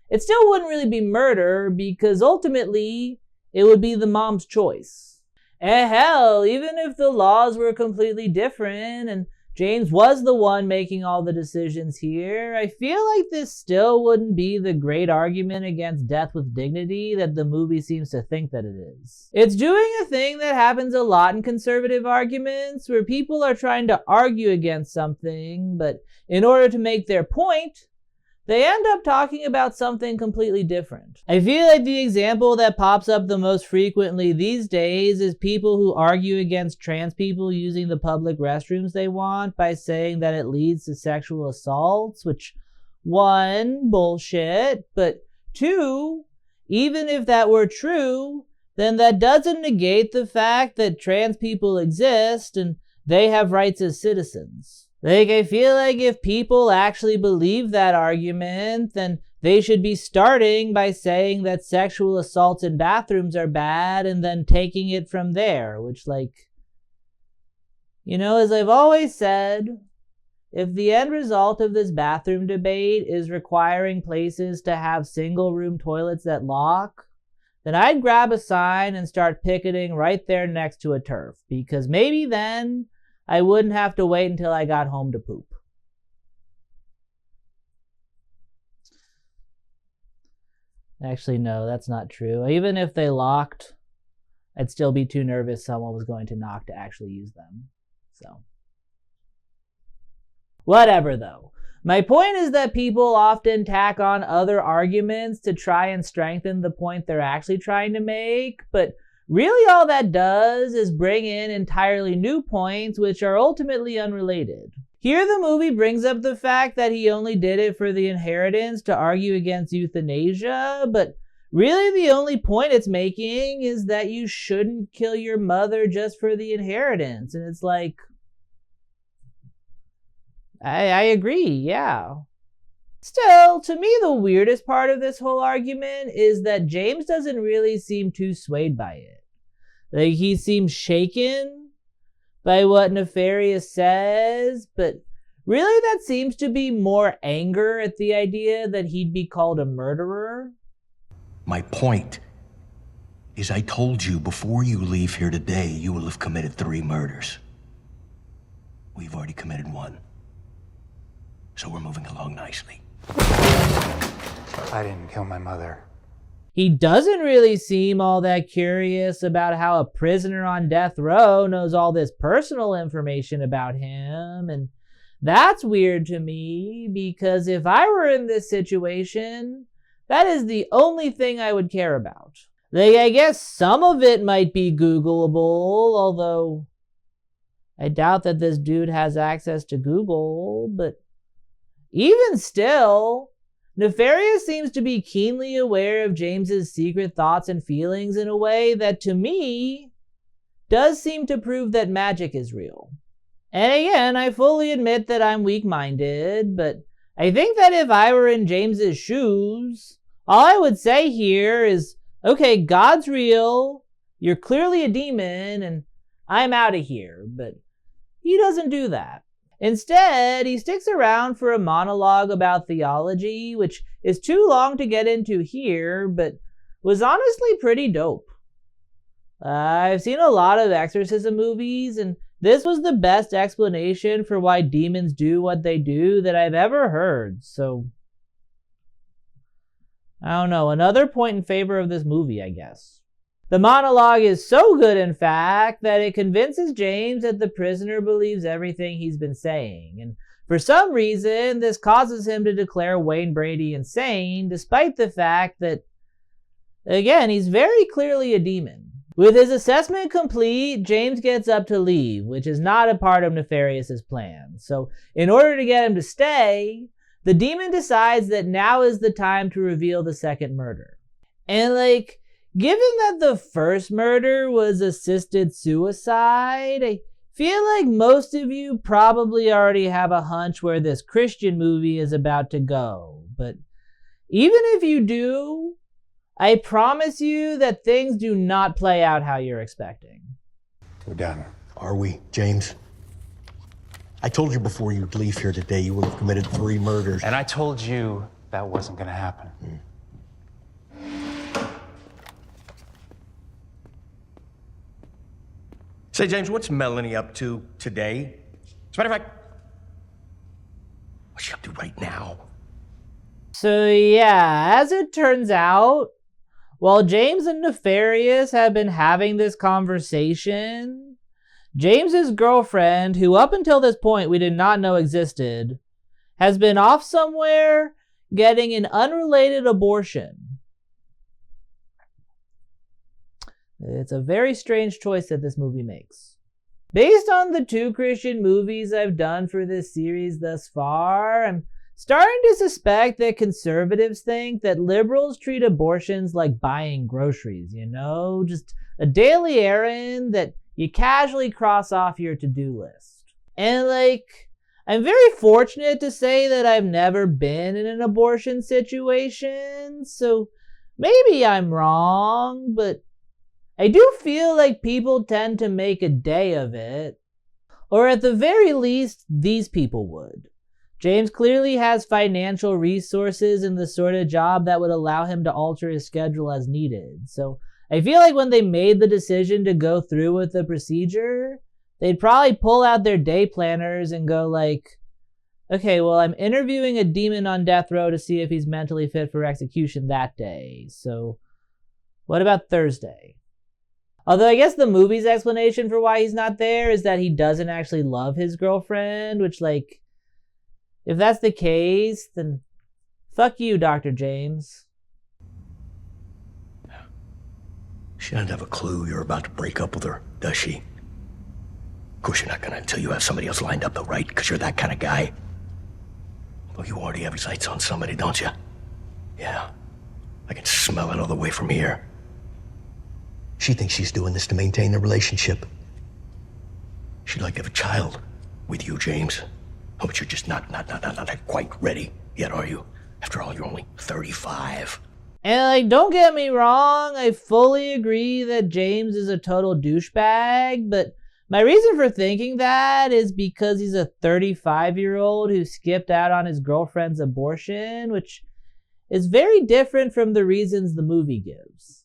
it still wouldn't really be murder because ultimately it would be the mom's choice. And hell, even if the laws were completely different and James was the one making all the decisions here, I feel like this still wouldn't be the great argument against death with dignity that the movie seems to think that it is. It's doing a thing that happens a lot in conservative arguments, where people are trying to argue against something, but in order to make their point, they end up talking about something completely different. I feel like the example that pops up the most frequently these days is people who argue against trans people using the public restrooms they want by saying that it leads to sexual assaults, which, one, bullshit, but two, even if that were true, then that doesn't negate the fact that trans people exist and they have rights as citizens. Like, I feel like if people actually believe that argument, then they should be starting by saying that sexual assaults in bathrooms are bad and then taking it from there, which, like, you know, as I've always said, if the end result of this bathroom debate is requiring places to have single-room toilets that lock, then I'd grab a sign and start picketing right there next to a turf, because maybe then I wouldn't have to wait until I got home to poop. Actually, no, that's not true. Even if they locked, I'd still be too nervous someone was going to knock to actually use them. So, whatever though. My point is that people often tack on other arguments to try and strengthen the point they're actually trying to make, but really all that does is bring in entirely new points which are ultimately unrelated. Here the movie brings up the fact that he only did it for the inheritance to argue against euthanasia, but really the only point it's making is that you shouldn't kill your mother just for the inheritance. And it's like, I agree, yeah. Still, to me the weirdest part of this whole argument is that James doesn't really seem too swayed by it. Like, he seems shaken by what Nefarious says, but really that seems to be more anger at the idea that he'd be called a murderer. My point is I told you before you leave here today you will have committed 3 murders. We've already committed 1. So we're moving along nicely. I didn't kill my mother. He doesn't really seem all that curious about how a prisoner on death row knows all this personal information about him, and that's weird to me, because if I were in this situation, that is the only thing I would care about. Like, I guess some of it might be Googleable, although I doubt that this dude has access to Google, but even still, Nefarious seems to be keenly aware of James's secret thoughts and feelings in a way that, to me, does seem to prove that magic is real. And again, I fully admit that I'm weak-minded, but I think that if I were in James's shoes, all I would say here is, okay, God's real, you're clearly a demon, and I'm out of here. But he doesn't do that. Instead, he sticks around for a monologue about theology, which is too long to get into here, but was honestly pretty dope. I've seen a lot of exorcism movies, and this was the best explanation for why demons do what they do that I've ever heard, so I don't know, another point in favor of this movie, I guess. The monologue is so good, in fact, that it convinces James that the prisoner believes everything he's been saying, and for some reason, this causes him to declare Wayne Brady insane, despite the fact that, again, he's very clearly a demon. With his assessment complete, James gets up to leave, which is not a part of Nefarious's plan. So, in order to get him to stay, the demon decides that now is the time to reveal the second murder. And given that the first murder was assisted suicide, I feel like most of you probably already have a hunch where this Christian movie is about to go. But even if you do, I promise you that things do not play out how you're expecting. We're done. Are we, James? I told you before you'd leave here today you would have committed 3 murders. And I told you that wasn't gonna happen. Say, James, what's Melanie up to today? As a matter of fact, what's she up to right now? So yeah, as it turns out, while James and Nefarious have been having this conversation, James's girlfriend, who up until this point we did not know existed, has been off somewhere getting an unrelated abortion. It's a very strange choice that this movie makes. Based on the 2 Christian movies I've done for this series thus far, I'm starting to suspect that conservatives think that liberals treat abortions like buying groceries, just a daily errand that you casually cross off your to-do list. And I'm very fortunate to say that I've never been in an abortion situation, so maybe I'm wrong, but I do feel like people tend to make a day of it, or at the very least, these people would. James clearly has financial resources and the sort of job that would allow him to alter his schedule as needed. So I feel like when they made the decision to go through with the procedure, they'd probably pull out their day planners and go okay, well, I'm interviewing a demon on death row to see if he's mentally fit for execution that day. So what about Thursday? Although I guess the movie's explanation for why he's not there is that he doesn't actually love his girlfriend, which if that's the case, then fuck you, Dr. James. She doesn't have a clue you're about to break up with her, does she? Of course you're not gonna until you have somebody else lined up though, right? Because you're that kind of guy. Well, you already have your sights on somebody, don't you? Yeah. I can smell it all the way from here. She thinks she's doing this to maintain the relationship. She'd like to have a child with you, James. Oh, but you're just not quite ready yet, are you? After all, you're only 35. And don't get me wrong, I fully agree that James is a total douchebag, but my reason for thinking that is because he's a 35-year-old who skipped out on his girlfriend's abortion, which is very different from the reasons the movie gives.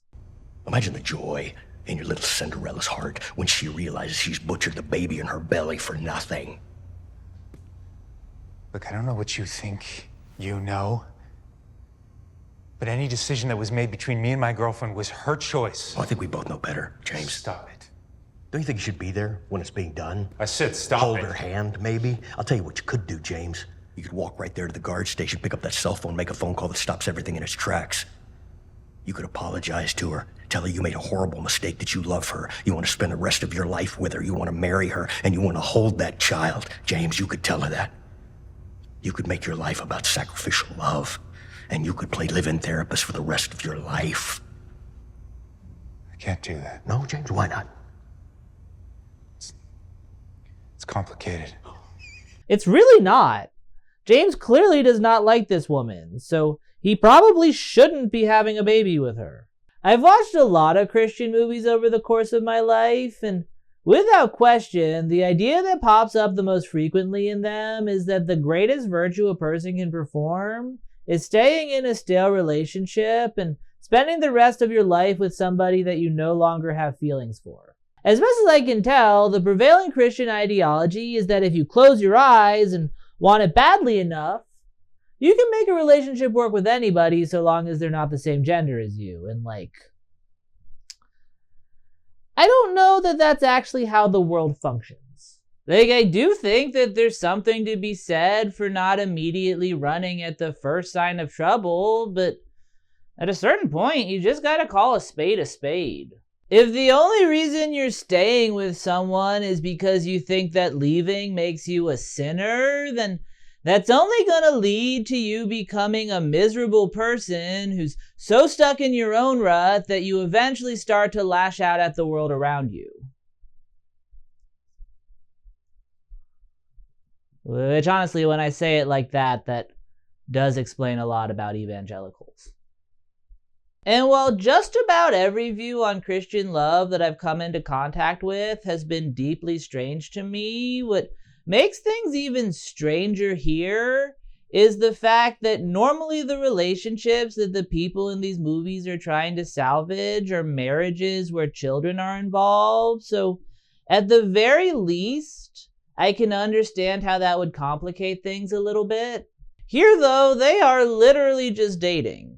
Imagine the joy in your little Cinderella's heart when she realizes she's butchered the baby in her belly for nothing. Look, I don't know what you think you know, But any decision that was made between me and my girlfriend was her choice. Oh, I think we both know better, James. Stop it. Don't you think you should be there when it's being done? I said stop Hold it. her hand, maybe? I'll tell you what you could do, James. You could walk right there to the guard station, pick up that cell phone, make a phone call that stops everything in its tracks. You could apologize to her, tell her you made a horrible mistake, that you love her, you want to spend the rest of your life with her, you want to marry her, and you want to hold that child. James, you could tell her that. You could make your life about sacrificial love, and you could play live-in therapist for the rest of your life. I can't do that. No, James, why not? It's complicated. It's really not. James clearly does not like this woman, so he probably shouldn't be having a baby with her. I've watched a lot of Christian movies over the course of my life, and without question, the idea that pops up the most frequently in them is that the greatest virtue a person can perform is staying in a stale relationship and spending the rest of your life with somebody that you no longer have feelings for. As best as I can tell, the prevailing Christian ideology is that if you close your eyes and want it badly enough, you can make a relationship work with anybody so long as they're not the same gender as you. And I don't know that that's actually how the world functions. I do think that there's something to be said for not immediately running at the first sign of trouble, but at a certain point, you just gotta call a spade a spade. If the only reason you're staying with someone is because you think that leaving makes you a sinner, then that's only gonna lead to you becoming a miserable person who's so stuck in your own rut that you eventually start to lash out at the world around you. Which honestly, when I say it like that, that does explain a lot about evangelicals. And while just about every view on Christian love that I've come into contact with has been deeply strange to me, what makes things even stranger here is the fact that normally the relationships that the people in these movies are trying to salvage are marriages where children are involved. So at the very least, I can understand how that would complicate things a little bit. Here though, they are literally just dating.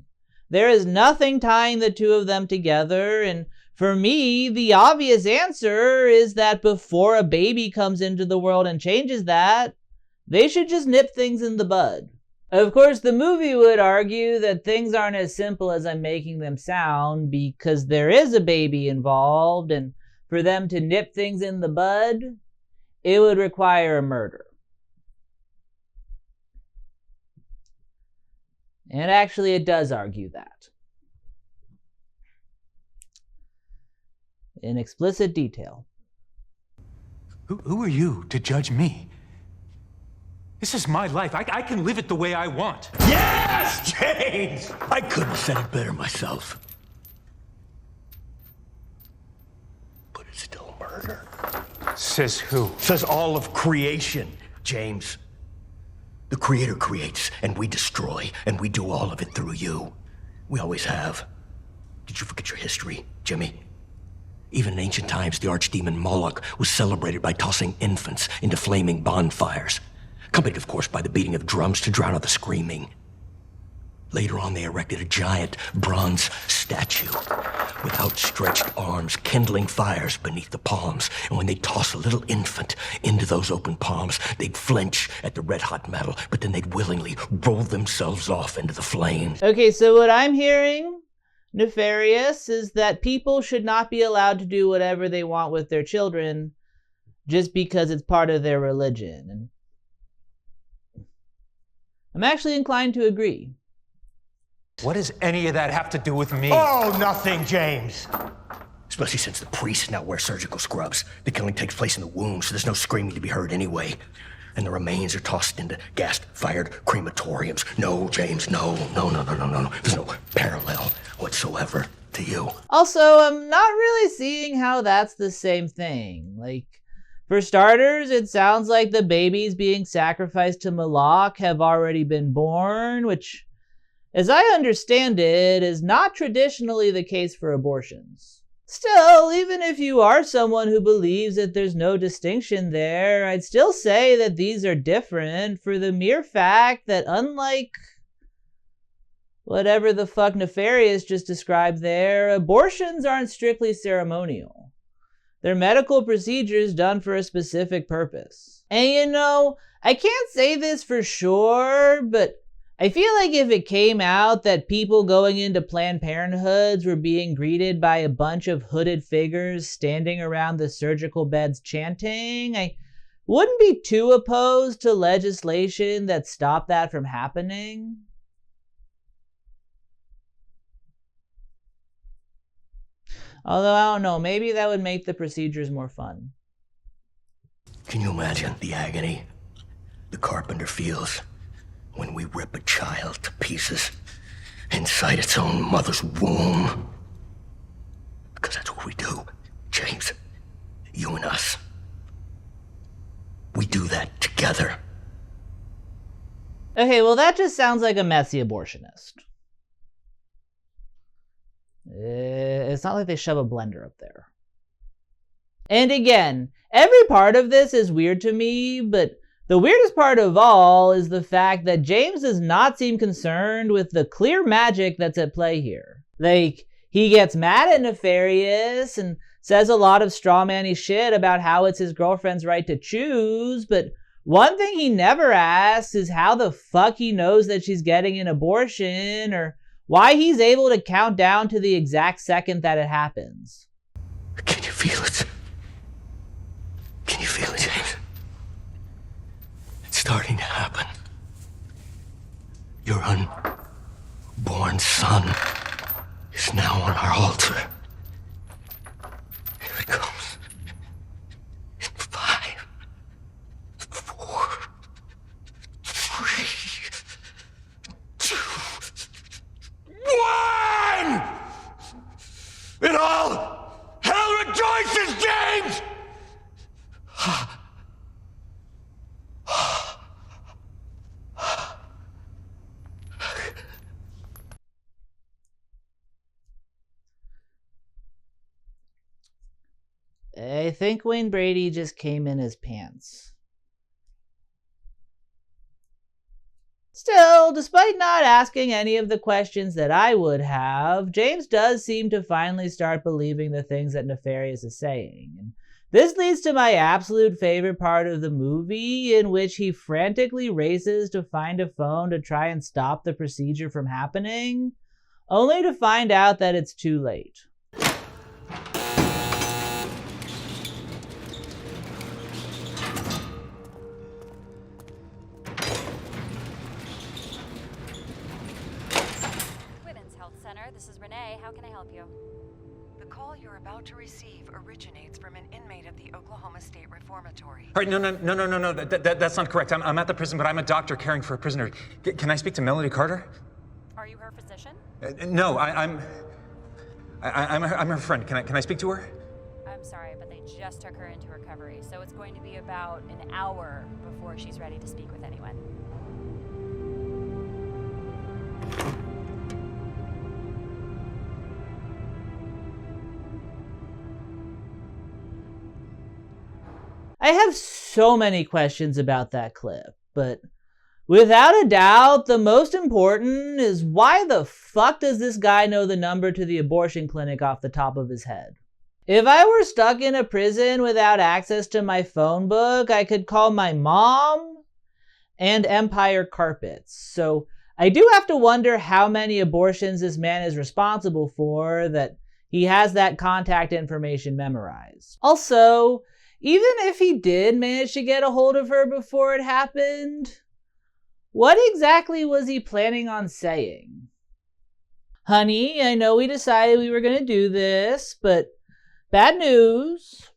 There is nothing tying the two of them together, and for me, the obvious answer is that before a baby comes into the world and changes that, they should just nip things in the bud. Of course, the movie would argue that things aren't as simple as I'm making them sound because there is a baby involved, and for them to nip things in the bud, it would require a murder. And actually, it does argue that. In explicit detail. Who are you to judge me? This is my life. I can live it the way I want. Yes, James! I couldn't have said it better myself. But it's still murder. Says who? Says all of creation, James. The Creator creates, and we destroy, and we do all of it through you. We always have. Did you forget your history, Jimmy? Even in ancient times, the archdemon Moloch was celebrated by tossing infants into flaming bonfires, accompanied, of course, by the beating of drums to drown out the screaming. Later on, they erected a giant bronze statue with outstretched arms, kindling fires beneath the palms. And when they'd toss a little infant into those open palms, they'd flinch at the red-hot metal, but then they'd willingly roll themselves off into the flames. Okay, so what I'm hearing, Nefarious, is that people should not be allowed to do whatever they want with their children just because it's part of their religion. And I'm actually inclined to agree. What does any of that have to do with me? Oh, nothing, James. Especially since the priests now wear surgical scrubs. The killing takes place in the womb, so there's no screaming to be heard anyway. And the remains are tossed into gas-fired crematoriums. No, James, no. There's no parallel whatsoever to you. Also, I'm not really seeing how that's the same thing. For starters, it sounds like the babies being sacrificed to Moloch have already been born, which, as I understand it, is not traditionally the case for abortions. Still, even if you are someone who believes that there's no distinction there, I'd still say that these are different for the mere fact that unlike whatever the fuck Nefarious just described there, abortions aren't strictly ceremonial. They're medical procedures done for a specific purpose. And you know, I can't say this for sure, but I feel like if it came out that people going into Planned Parenthoods were being greeted by a bunch of hooded figures standing around the surgical beds chanting, I wouldn't be too opposed to legislation that stopped that from happening. Although, I don't know, maybe that would make the procedures more fun. Can you imagine the agony the carpenter feels when we rip a child to pieces inside its own mother's womb? Because that's what we do, James. You and us. We do that together. Okay, well that just sounds like a messy abortionist. It's not like they shove a blender up there. And again, every part of this is weird to me, but the weirdest part of all is the fact that James does not seem concerned with the clear magic that's at play here. Like, he gets mad at Nefarious and says a lot of strawman-y shit about how it's his girlfriend's right to choose, but one thing he never asks is how the fuck he knows that she's getting an abortion, or why he's able to count down to the exact second that it happens. Can you feel it? Can you feel it, James? It's starting to happen. Your unborn son is now on our altar. Here it comes. In 5, 4, 3, 2, 1! And all hell rejoices, James! I think Wayne Brady just came in his pants. Still, despite not asking any of the questions that I would have, James does seem to finally start believing the things that Nefarious is saying. And this leads to my absolute favorite part of the movie, in which he frantically races to find a phone to try and stop the procedure from happening, only to find out that it's too late. This is Renee. How can I help you? The call you're about to receive originates from an inmate at the Oklahoma State Reformatory. All right, no. That's not correct. I'm at the prison, but I'm a doctor caring for a prisoner. Can I speak to Melody Carter? Are you her physician? No, I'm her friend. Can I speak to her? I'm sorry, but they just took her into recovery, so it's going to be about an hour before she's ready to speak with anyone. I have so many questions about that clip, but without a doubt, the most important is why the fuck does this guy know the number to the abortion clinic off the top of his head? If I were stuck in a prison without access to my phone book, I could call my mom and Empire Carpets. So I do have to wonder how many abortions this man is responsible for that he has that contact information memorized. Also, even if he did manage to get a hold of her before it happened, what exactly was he planning on saying? Honey, I know we decided we were going to do this, but bad news.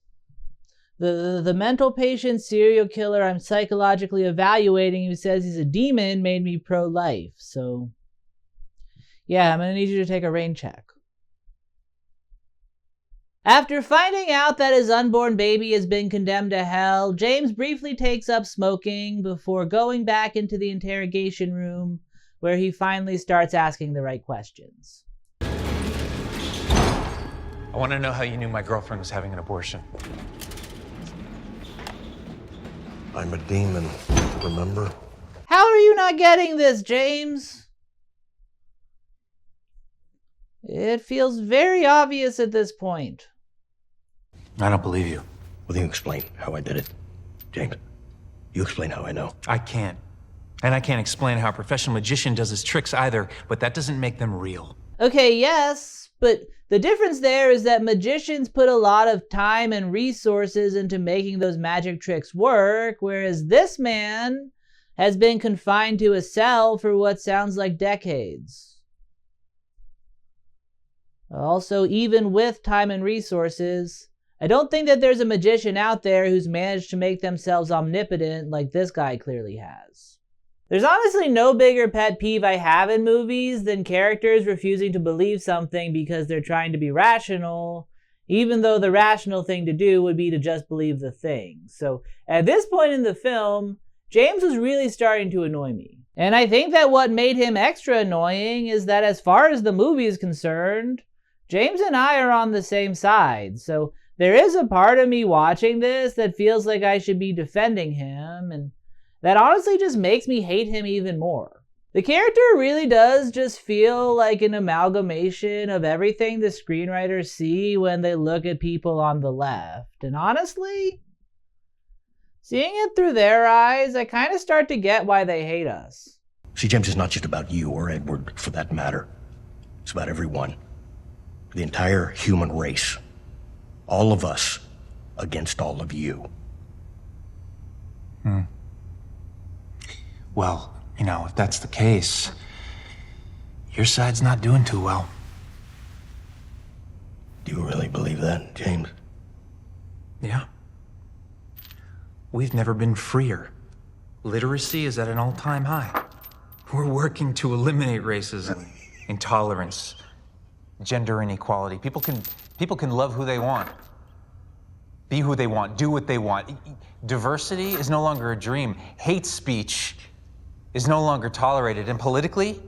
The mental patient serial killer I'm psychologically evaluating who says he's a demon made me pro-life. So, yeah, I'm going to need you to take a rain check. After finding out that his unborn baby has been condemned to hell, James briefly takes up smoking before going back into the interrogation room, where he finally starts asking the right questions. I want to know how you knew my girlfriend was having an abortion. I'm a demon, remember? How are you not getting this, James? It feels very obvious at this point. I don't believe you. Well, you explain how I did it. James, you explain how I know. I can't. And I can't explain how a professional magician does his tricks either, but that doesn't make them real. Okay, yes, but the difference there is that magicians put a lot of time and resources into making those magic tricks work, whereas this man has been confined to a cell for what sounds like decades. Also, even with time and resources, I don't think that there's a magician out there who's managed to make themselves omnipotent like this guy clearly has. There's honestly no bigger pet peeve I have in movies than characters refusing to believe something because they're trying to be rational, even though the rational thing to do would be to just believe the thing. So at this point in the film, James was really starting to annoy me. And I think that what made him extra annoying is that as far as the movie is concerned, James and I are on the same side. So there is a part of me watching this that feels like I should be defending him, and that honestly just makes me hate him even more. The character really does just feel like an amalgamation of everything the screenwriters see when they look at people on the left. And honestly, seeing it through their eyes, I kind of start to get why they hate us. See, James, it's not just about you or Edward, for that matter. It's about everyone. The entire human race. All of us against all of you. Well, if that's the case, your side's not doing too well. Do you really believe that, James? Yeah. We've never been freer. Literacy is at an all-time high. We're working to eliminate racism, intolerance, gender inequality. People can love who they want, be who they want, do what they want. Diversity is no longer a dream. Hate speech is no longer tolerated. And politically,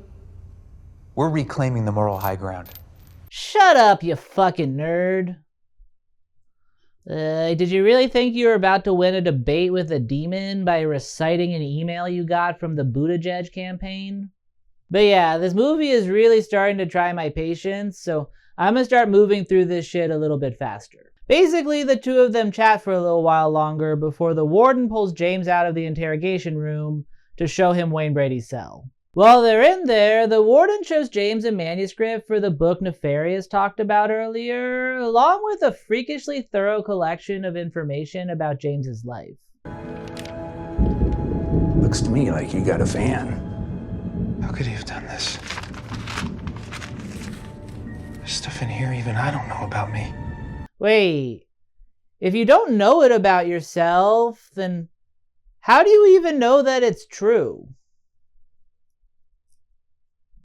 we're reclaiming the moral high ground. Shut up, you fucking nerd. Did you really think you were about to win a debate with a demon by reciting an email you got from the Buttigieg campaign? But yeah, this movie is really starting to try my patience, so I'm gonna start moving through this shit a little bit faster. Basically, the two of them chat for a little while longer before the warden pulls James out of the interrogation room to show him Wayne Brady's cell. While they're in there, the warden shows James a manuscript for the book Nefarious talked about earlier, along with a freakishly thorough collection of information about James's life. Looks to me like you got a fan. How could he have done this? There's stuff in here even I don't know about me. Wait, if you don't know it about yourself, then how do you even know that it's true?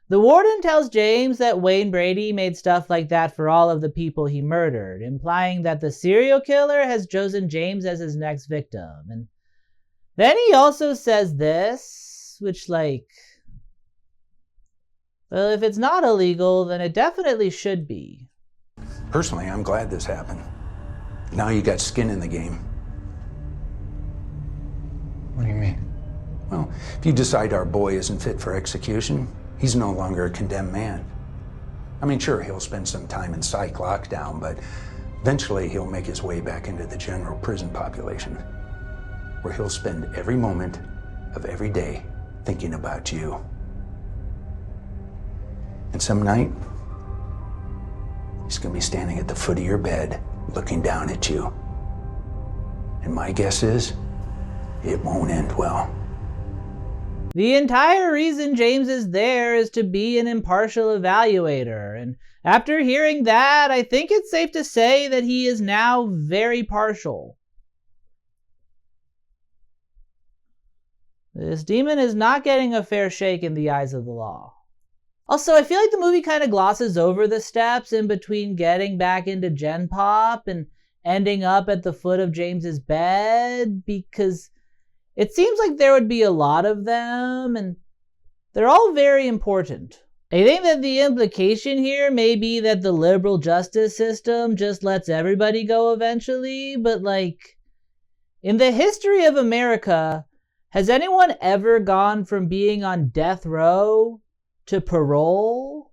The warden tells James that Wayne Brady made stuff like that for all of the people he murdered, implying that the serial killer has chosen James as his next victim. And then he also says this, which well, if it's not illegal, then it definitely should be. Personally, I'm glad this happened. Now you got skin in the game. What do you mean? Well, if you decide our boy isn't fit for execution, he's no longer a condemned man. I mean, sure, he'll spend some time in psych lockdown, but eventually he'll make his way back into the general prison population, where he'll spend every moment of every day thinking about you. And some night, he's gonna be standing at the foot of your bed, looking down at you. And my guess is, it won't end well. The entire reason James is there is to be an impartial evaluator, and after hearing that, I think it's safe to say that he is now very partial. This demon is not getting a fair shake in the eyes of the law. Also, I feel like the movie kind of glosses over the steps in between getting back into Gen Pop and ending up at the foot of James's bed, because it seems like there would be a lot of them, and they're all very important. I think that the implication here may be that the liberal justice system just lets everybody go eventually, but in the history of America, has anyone ever gone from being on death row to parole?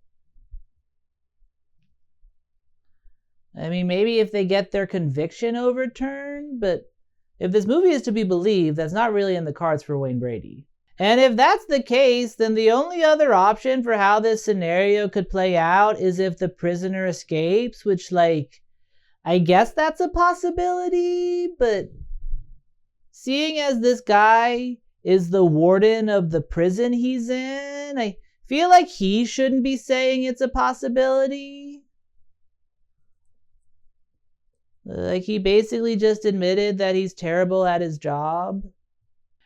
I mean, maybe if they get their conviction overturned, but if this movie is to be believed, that's not really in the cards for Wayne Brady. And if that's the case, then the only other option for how this scenario could play out is if the prisoner escapes, which, like, I guess that's a possibility, but seeing as this guy is the warden of the prison he's in, I feel like he shouldn't be saying it's a possibility. Like, he basically just admitted that he's terrible at his job.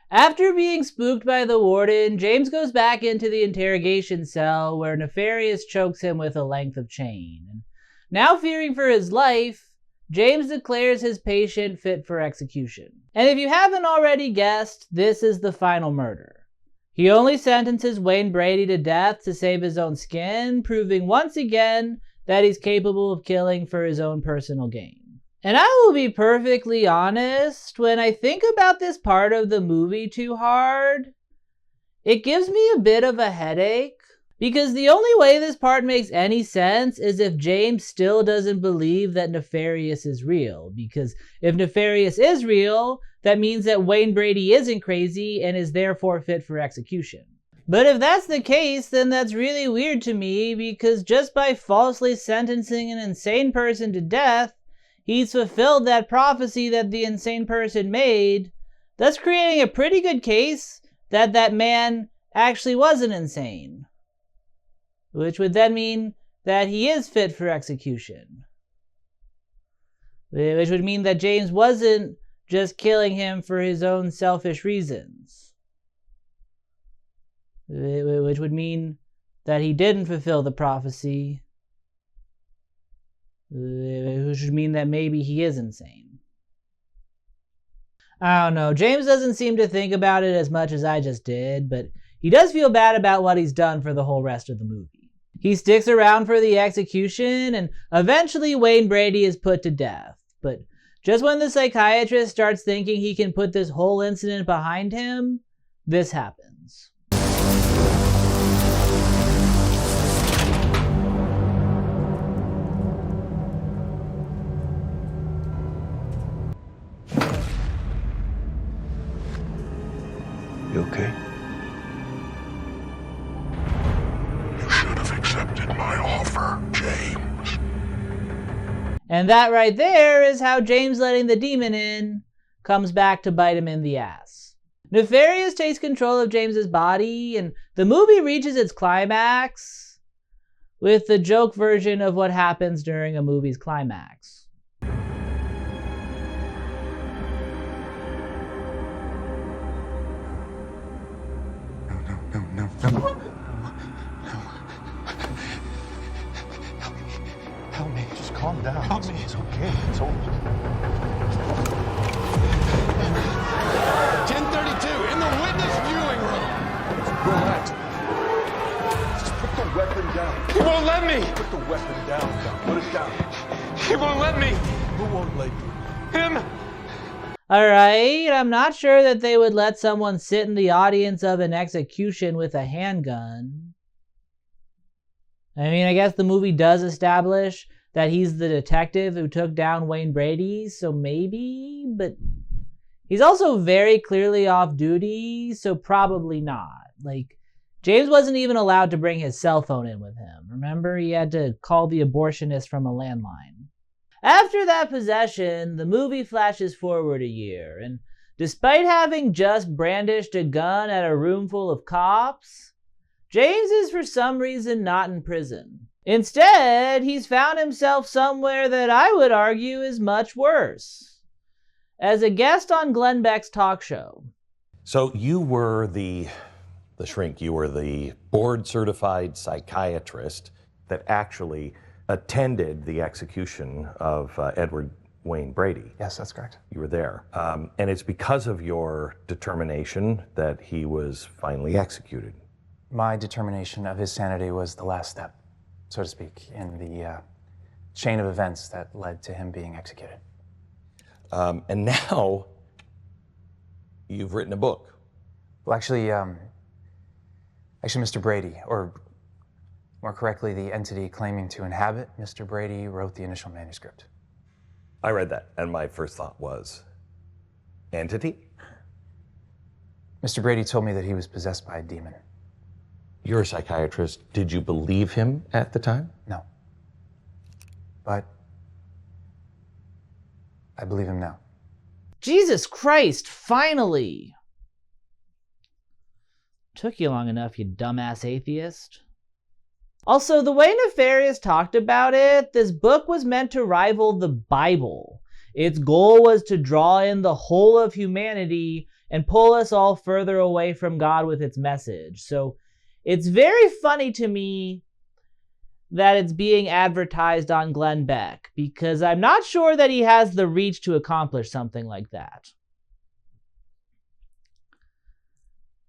After being spooked by the warden, James goes back into the interrogation cell where Nefarious chokes him with a length of chain. And now fearing for his life, James declares his patient fit for execution. And if you haven't already guessed, this is the final murder. He only sentences Wayne Brady to death to save his own skin, proving once again that he's capable of killing for his own personal gain. And I will be perfectly honest, when I think about this part of the movie too hard, it gives me a bit of a headache. Because the only way this part makes any sense is if James still doesn't believe that Nefarious is real. Because if Nefarious is real, that means that Wayne Brady isn't crazy and is therefore fit for execution. But if that's the case, then that's really weird to me, because just by falsely sentencing an insane person to death, he's fulfilled that prophecy that the insane person made, thus creating a pretty good case that that man actually wasn't insane. Which would then mean that he is fit for execution. Which would mean that James wasn't just killing him for his own selfish reasons. Which would mean that he didn't fulfill the prophecy. Which would mean that maybe he is insane. I don't know. James doesn't seem to think about it as much as I just did, but he does feel bad about what he's done for the whole rest of the movie. He sticks around for the execution, and eventually Wayne Brady is put to death. But just when the psychiatrist starts thinking he can put this whole incident behind him, this happens. You okay? You should have accepted my offer, James. And that right there is how James letting the demon in comes back to bite him in the ass. Nefarious takes control of James's body, and the movie reaches its climax with the joke version of what happens during a movie's climax. No. Help me. Just calm down. Help me. It's okay. It's over. 1032 in the witness viewing room. Relax. Just put the weapon down. He won't let me. Put the weapon down. Put it down. He won't let me. Who won't let you? Him. Alright, I'm not sure that they would let someone sit in the audience of an execution with a handgun. I mean, I guess the movie does establish that he's the detective who took down Wayne Brady, so maybe, but he's also very clearly off duty, so probably not. Like, James wasn't even allowed to bring his cell phone in with him. Remember, he had to call the abortionist from a landline. After that possession, the movie flashes forward a year, and despite having just brandished a gun at a room full of cops, James is for some reason not in prison. Instead, he's found himself somewhere that I would argue is much worse. As a guest on Glenn Beck's talk show. So you were the shrink, you were the board-certified psychiatrist that actually attended the execution of Edward Wayne Brady. Yes, that's correct. You were there. And it's because of your determination that he was finally executed. My determination of his sanity was the last step, so to speak, in the chain of events that led to him being executed. And now you've written a book. Well, actually, Mr. Brady, or more correctly, the entity claiming to inhabit Mr. Brady, wrote the initial manuscript. I read that, and my first thought was, entity? Mr. Brady told me that he was possessed by a demon. You're a psychiatrist. Did you believe him at the time? No. But I believe him now. Jesus Christ, finally! Took you long enough, you dumbass atheist. Also, the way Nefarious talked about it, this book was meant to rival the Bible. Its goal was to draw in the whole of humanity and pull us all further away from God with its message. So it's very funny to me that it's being advertised on Glenn Beck, because I'm not sure that he has the reach to accomplish something like that.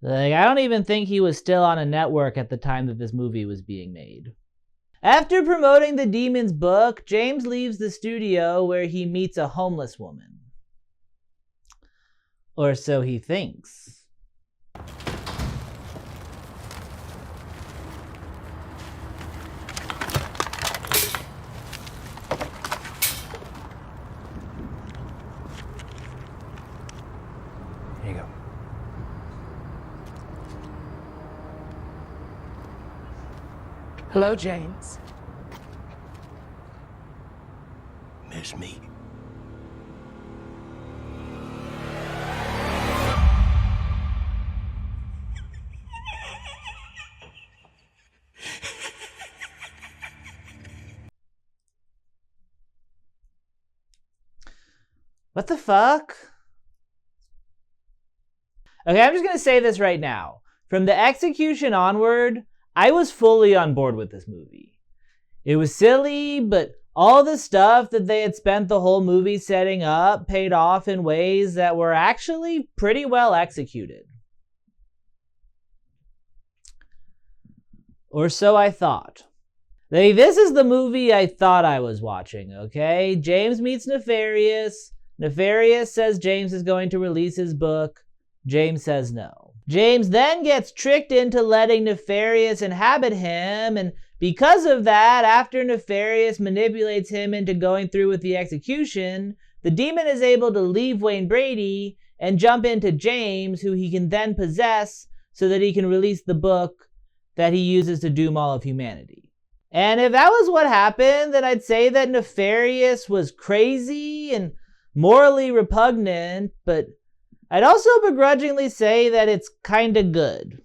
Like, I don't even think he was still on a network at the time that this movie was being made. After promoting the Demon's book, James leaves the studio where he meets a homeless woman. Or so he thinks. Here you go. Hello, James. Miss me? What the fuck? Okay, I'm just gonna say this right now. From the execution onward, I was fully on board with this movie. It was silly, but all the stuff that they had spent the whole movie setting up paid off in ways that were actually pretty well executed. Or so I thought. Like, this is the movie I thought I was watching, okay? James meets Nefarious. Nefarious says James is going to release his book. James says no. James then gets tricked into letting Nefarious inhabit him, and because of that, after Nefarious manipulates him into going through with the execution, the demon is able to leave Wayne Brady and jump into James, who he can then possess so that he can release the book that he uses to doom all of humanity. And if that was what happened, then I'd say that Nefarious was crazy and morally repugnant, but I'd also begrudgingly say that it's kinda good.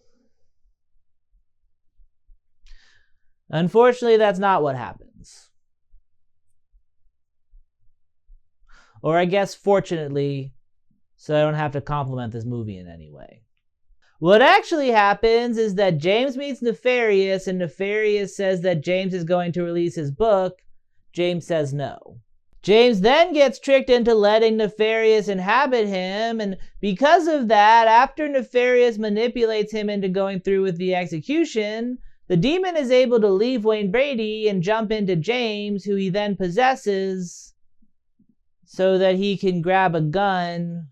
Unfortunately, that's not what happens. Or I guess fortunately, so I don't have to compliment this movie in any way. What actually happens is that James meets Nefarious, and Nefarious says that James is going to release his book. James says no. James then gets tricked into letting Nefarious inhabit him, and because of that, after Nefarious manipulates him into going through with the execution, the demon is able to leave Wayne Brady and jump into James, who he then possesses so that he can grab a gun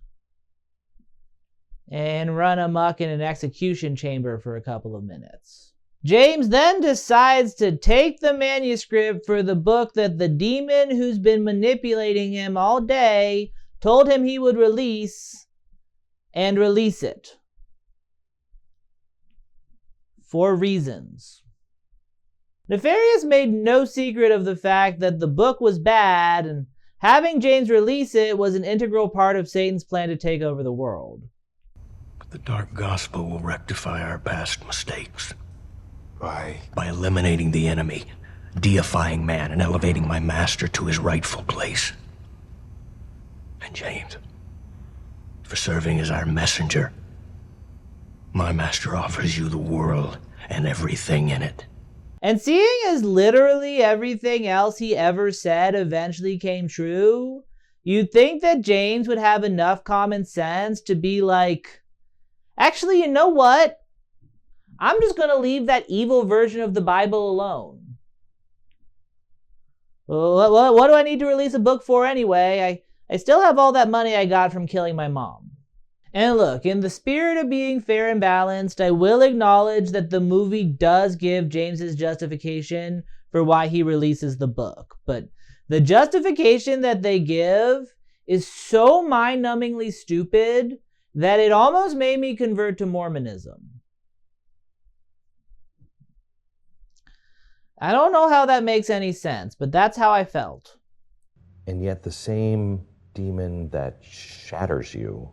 and run amok in an execution chamber for a couple of minutes. James then decides to take the manuscript for the book that the demon who's been manipulating him all day told him he would release, and release it. For reasons. Nefarious made no secret of the fact that the book was bad, and having James release it was an integral part of Satan's plan to take over the world. But the dark gospel will rectify our past mistakes. By eliminating the enemy, deifying man, and elevating my master to his rightful place. And James, for serving as our messenger, my master offers you the world and everything in it. And seeing as literally everything else he ever said eventually came true, you'd think that James would have enough common sense to be like, actually, you know what? I'm just going to leave that evil version of the Bible alone. What do I need to release a book for anyway? I still have all that money I got from killing my mom. And look, in the spirit of being fair and balanced, I will acknowledge that the movie does give James's justification for why he releases the book. But The justification that they give is so mind-numbingly stupid that it almost made me convert to Mormonism. I don't know how that makes any sense, but that's how I felt. And yet the same demon that shatters you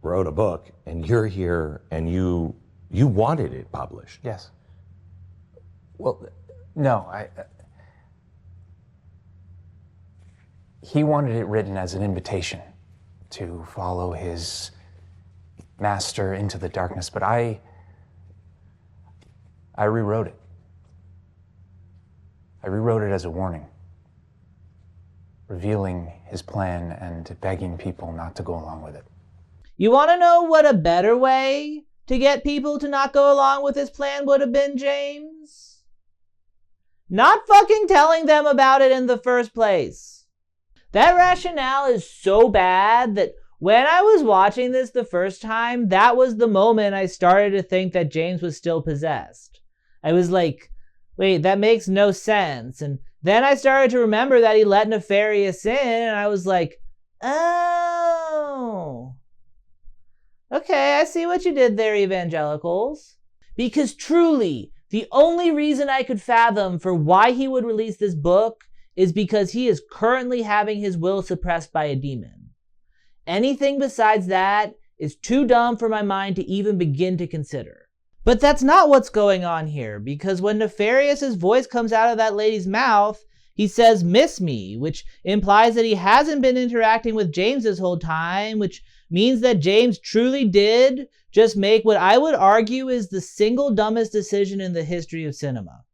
wrote a book, and you're here, and you wanted it published. Yes. Well, no, he wanted it written as an invitation to follow his master into the darkness, but I rewrote it. I rewrote it as a warning, revealing his plan and begging people not to go along with it. You want to know what a better way to get people to not go along with his plan would have been, James? Not fucking telling them about it in the first place. That rationale is so bad that when I was watching this the first time, that was the moment I started to think that James was still possessed. I was like, wait, that makes no sense. And then I started to remember that he let Nefarious in, and I was like, oh. Okay, I see what you did there, evangelicals. Because truly, the only reason I could fathom for why he would release this book is because he is currently having his will suppressed by a demon. Anything besides that is too dumb for my mind to even begin to consider. But that's not what's going on here, because when Nefarious's voice comes out of that lady's mouth, he says, "Miss me," which implies that he hasn't been interacting with James this whole time, which means that James truly did just make what I would argue is the single dumbest decision in the history of cinema.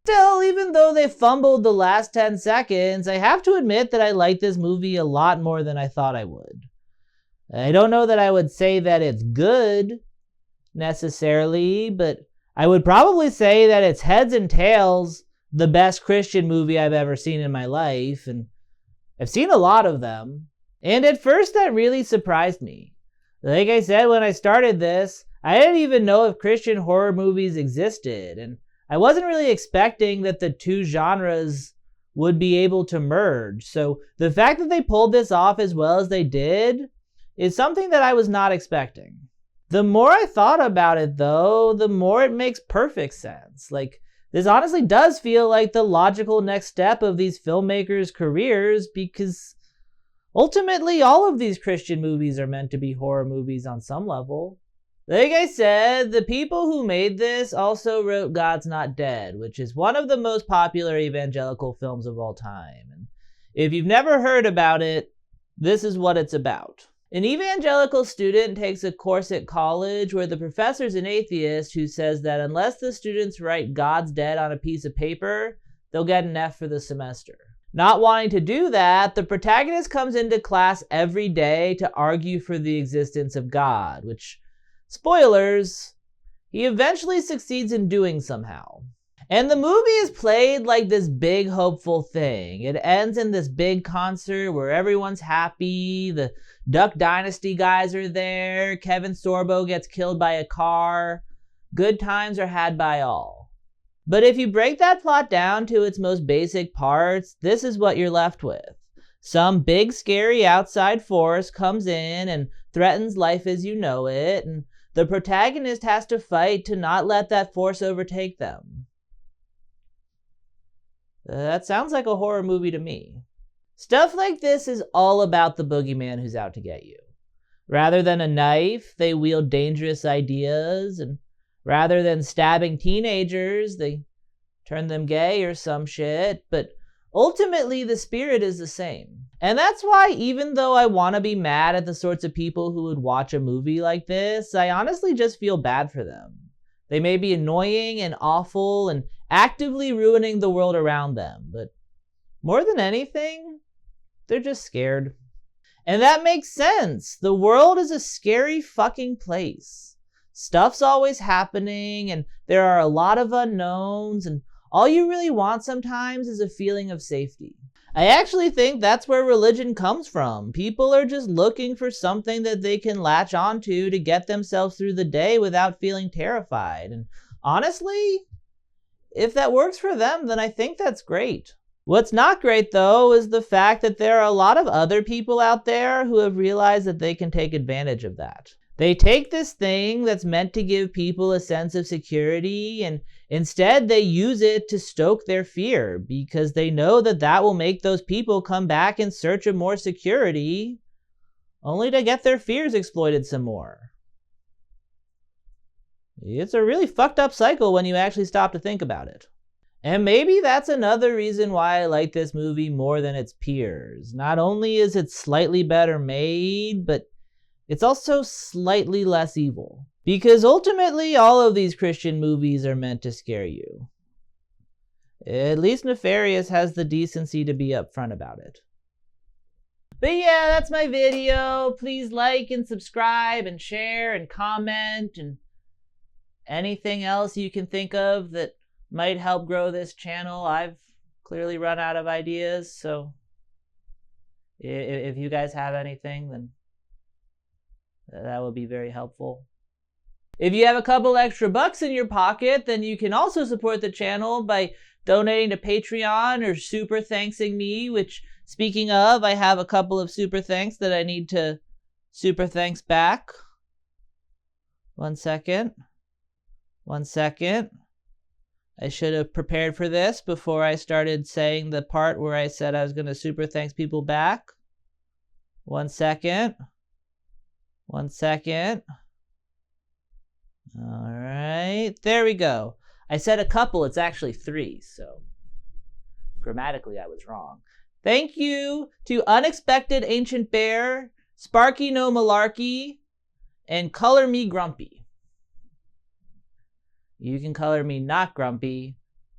Still, even though they fumbled the last 10 seconds, I have to admit that I like this movie a lot more than I thought I would. I don't know that I would say that it's good, necessarily, but I would probably say that it's heads and tails the best Christian movie I've ever seen in my life, and I've seen a lot of them. And at first that really surprised me. Like I said when I started this, I didn't even know if Christian horror movies existed, and I wasn't really expecting that the two genres would be able to merge. So the fact that they pulled this off as well as they did is something that I was not expecting. The more I thought about it though, the more it makes perfect sense. Like, this honestly does feel like the logical next step of these filmmakers' careers, because ultimately all of these Christian movies are meant to be horror movies on some level. Like I said, the people who made this also wrote God's Not Dead, which is one of the most popular evangelical films of all time. And if you've never heard about it, this is what it's about. An evangelical student takes a course at college where the professor's an atheist who says that unless the students write God's dead on a piece of paper, they'll get an F for the semester. Not wanting to do that, the protagonist comes into class every day to argue for the existence of God, which, spoilers, he eventually succeeds in doing somehow. And the movie is played like this big hopeful thing. It ends in this big concert where everyone's happy, the Duck Dynasty guys are there, Kevin Sorbo gets killed by a car, good times are had by all. But if you break that plot down to its most basic parts, this is what you're left with. Some big scary outside force comes in and threatens life as you know it, and the protagonist has to fight to not let that force overtake them. That sounds like a horror movie to me. Stuff like this is all about the boogeyman who's out to get you. Rather than a knife, they wield dangerous ideas, and rather than stabbing teenagers, they turn them gay or some shit, but ultimately the spirit is the same. And that's why, even though I want to be mad at the sorts of people who would watch a movie like this, I honestly just feel bad for them. They may be annoying and awful and actively ruining the world around them, but more than anything, they're just scared. And that makes sense. The world is a scary fucking place. Stuff's always happening, and there are a lot of unknowns, and all you really want sometimes is a feeling of safety. I actually think that's where religion comes from. People are just looking for something that they can latch onto to get themselves through the day without feeling terrified. And honestly, if that works for them, then I think that's great. What's not great, though, is the fact that there are a lot of other people out there who have realized that they can take advantage of that. They take this thing that's meant to give people a sense of security, and instead they use it to stoke their fear because they know that that will make those people come back in search of more security, only to get their fears exploited some more. It's a really fucked up cycle when you actually stop to think about it. And maybe that's another reason why I like this movie more than its peers. Not only is it slightly better made, but it's also slightly less evil. Because ultimately, all of these Christian movies are meant to scare you. At least Nefarious has the decency to be upfront about it. But yeah, that's my video. Please like and subscribe and share and comment and anything else you can think of that might help grow this channel. I've clearly run out of ideas, so if you guys have anything, then that would be very helpful. If you have a couple extra bucks in your pocket, then you can also support the channel by donating to Patreon or super thanksing me, which, speaking of, I have a couple of super thanks that I need to super thanks back. One second. I should have prepared for this before I started saying the part where I said I was going to super thanks people back. 1 second. All right, there we go. I said a couple, it's actually 3, so grammatically I was wrong. Thank you to Unexpected Ancient Bear, Sparky No Malarkey, and Color Me Grumpy. You can color me not grumpy,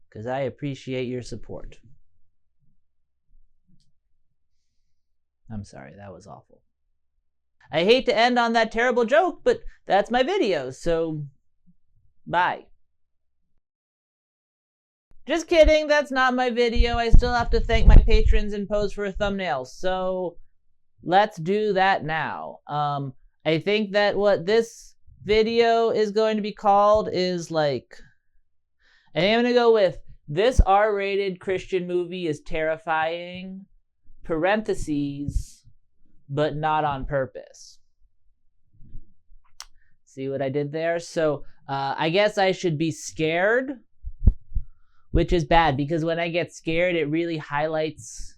because I appreciate your support. I'm sorry, that was awful. I hate to end on that terrible joke, but that's my video, so bye. Just kidding, that's not my video. I still have to thank my patrons and pose for a thumbnail, so let's do that now. I think that what this video is going to be called is like, I am going to go with, this R-rated Christian movie is terrifying, parentheses, but not on purpose. See what I did there? So I guess I should be scared, which is bad because when I get scared, it really highlights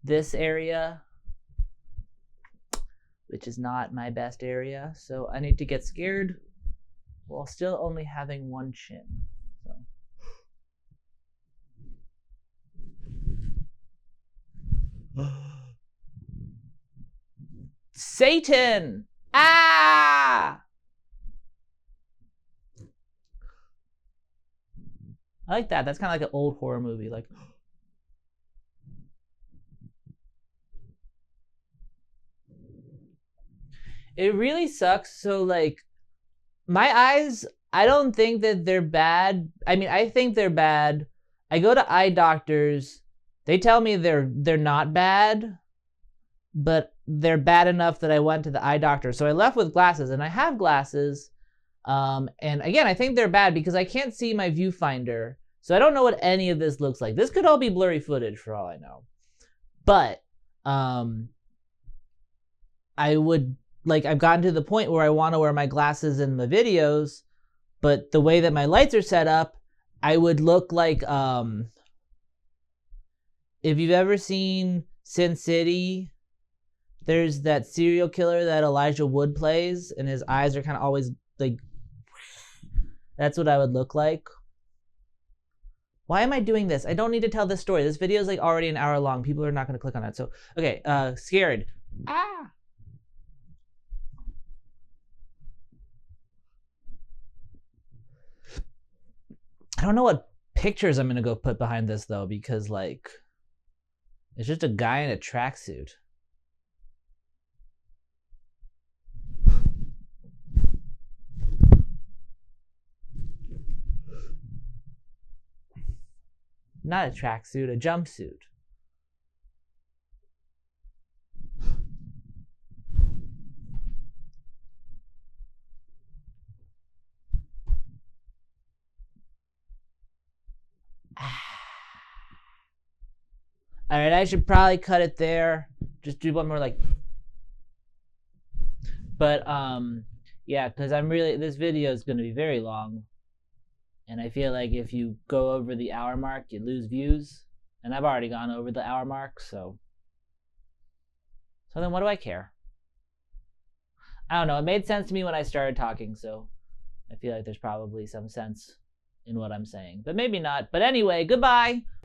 this area, which is not my best area. So I need to get scared while still only having one chin. So. Satan! Ah! I like that. That's kind of like an old horror movie. Like, it really sucks. So like, my eyes, I don't think that they're bad. I mean, I think they're bad. I go to eye doctors. They tell me they're not bad, but they're bad enough that I went to the eye doctor. So I left with glasses, and I have glasses. And again, I think they're bad because I can't see my viewfinder. So I don't know what any of this looks like. This could all be blurry footage for all I know. But I would, like, I've gotten to the point where I want to wear my glasses in the videos, but the way that my lights are set up, I would look like, if you've ever seen Sin City, there's that serial killer that Elijah Wood plays, and his eyes are kind of always like, that's what I would look like. Why am I doing this? I don't need to tell this story. This video is like already an hour long. People are not going to click on it. So, okay, scared. Ah! I don't know what pictures I'm going to go put behind this though, because like, it's just a guy in a tracksuit. Not a tracksuit, a jumpsuit. Alright, I should probably cut it there. Just do one more like... But, yeah, because this video is going to be very long. And I feel like if you go over the hour mark, you lose views. And I've already gone over the hour mark, so... So then what do I care? I don't know, it made sense to me when I started talking, so... I feel like there's probably some sense in what I'm saying. But maybe not. But anyway, goodbye!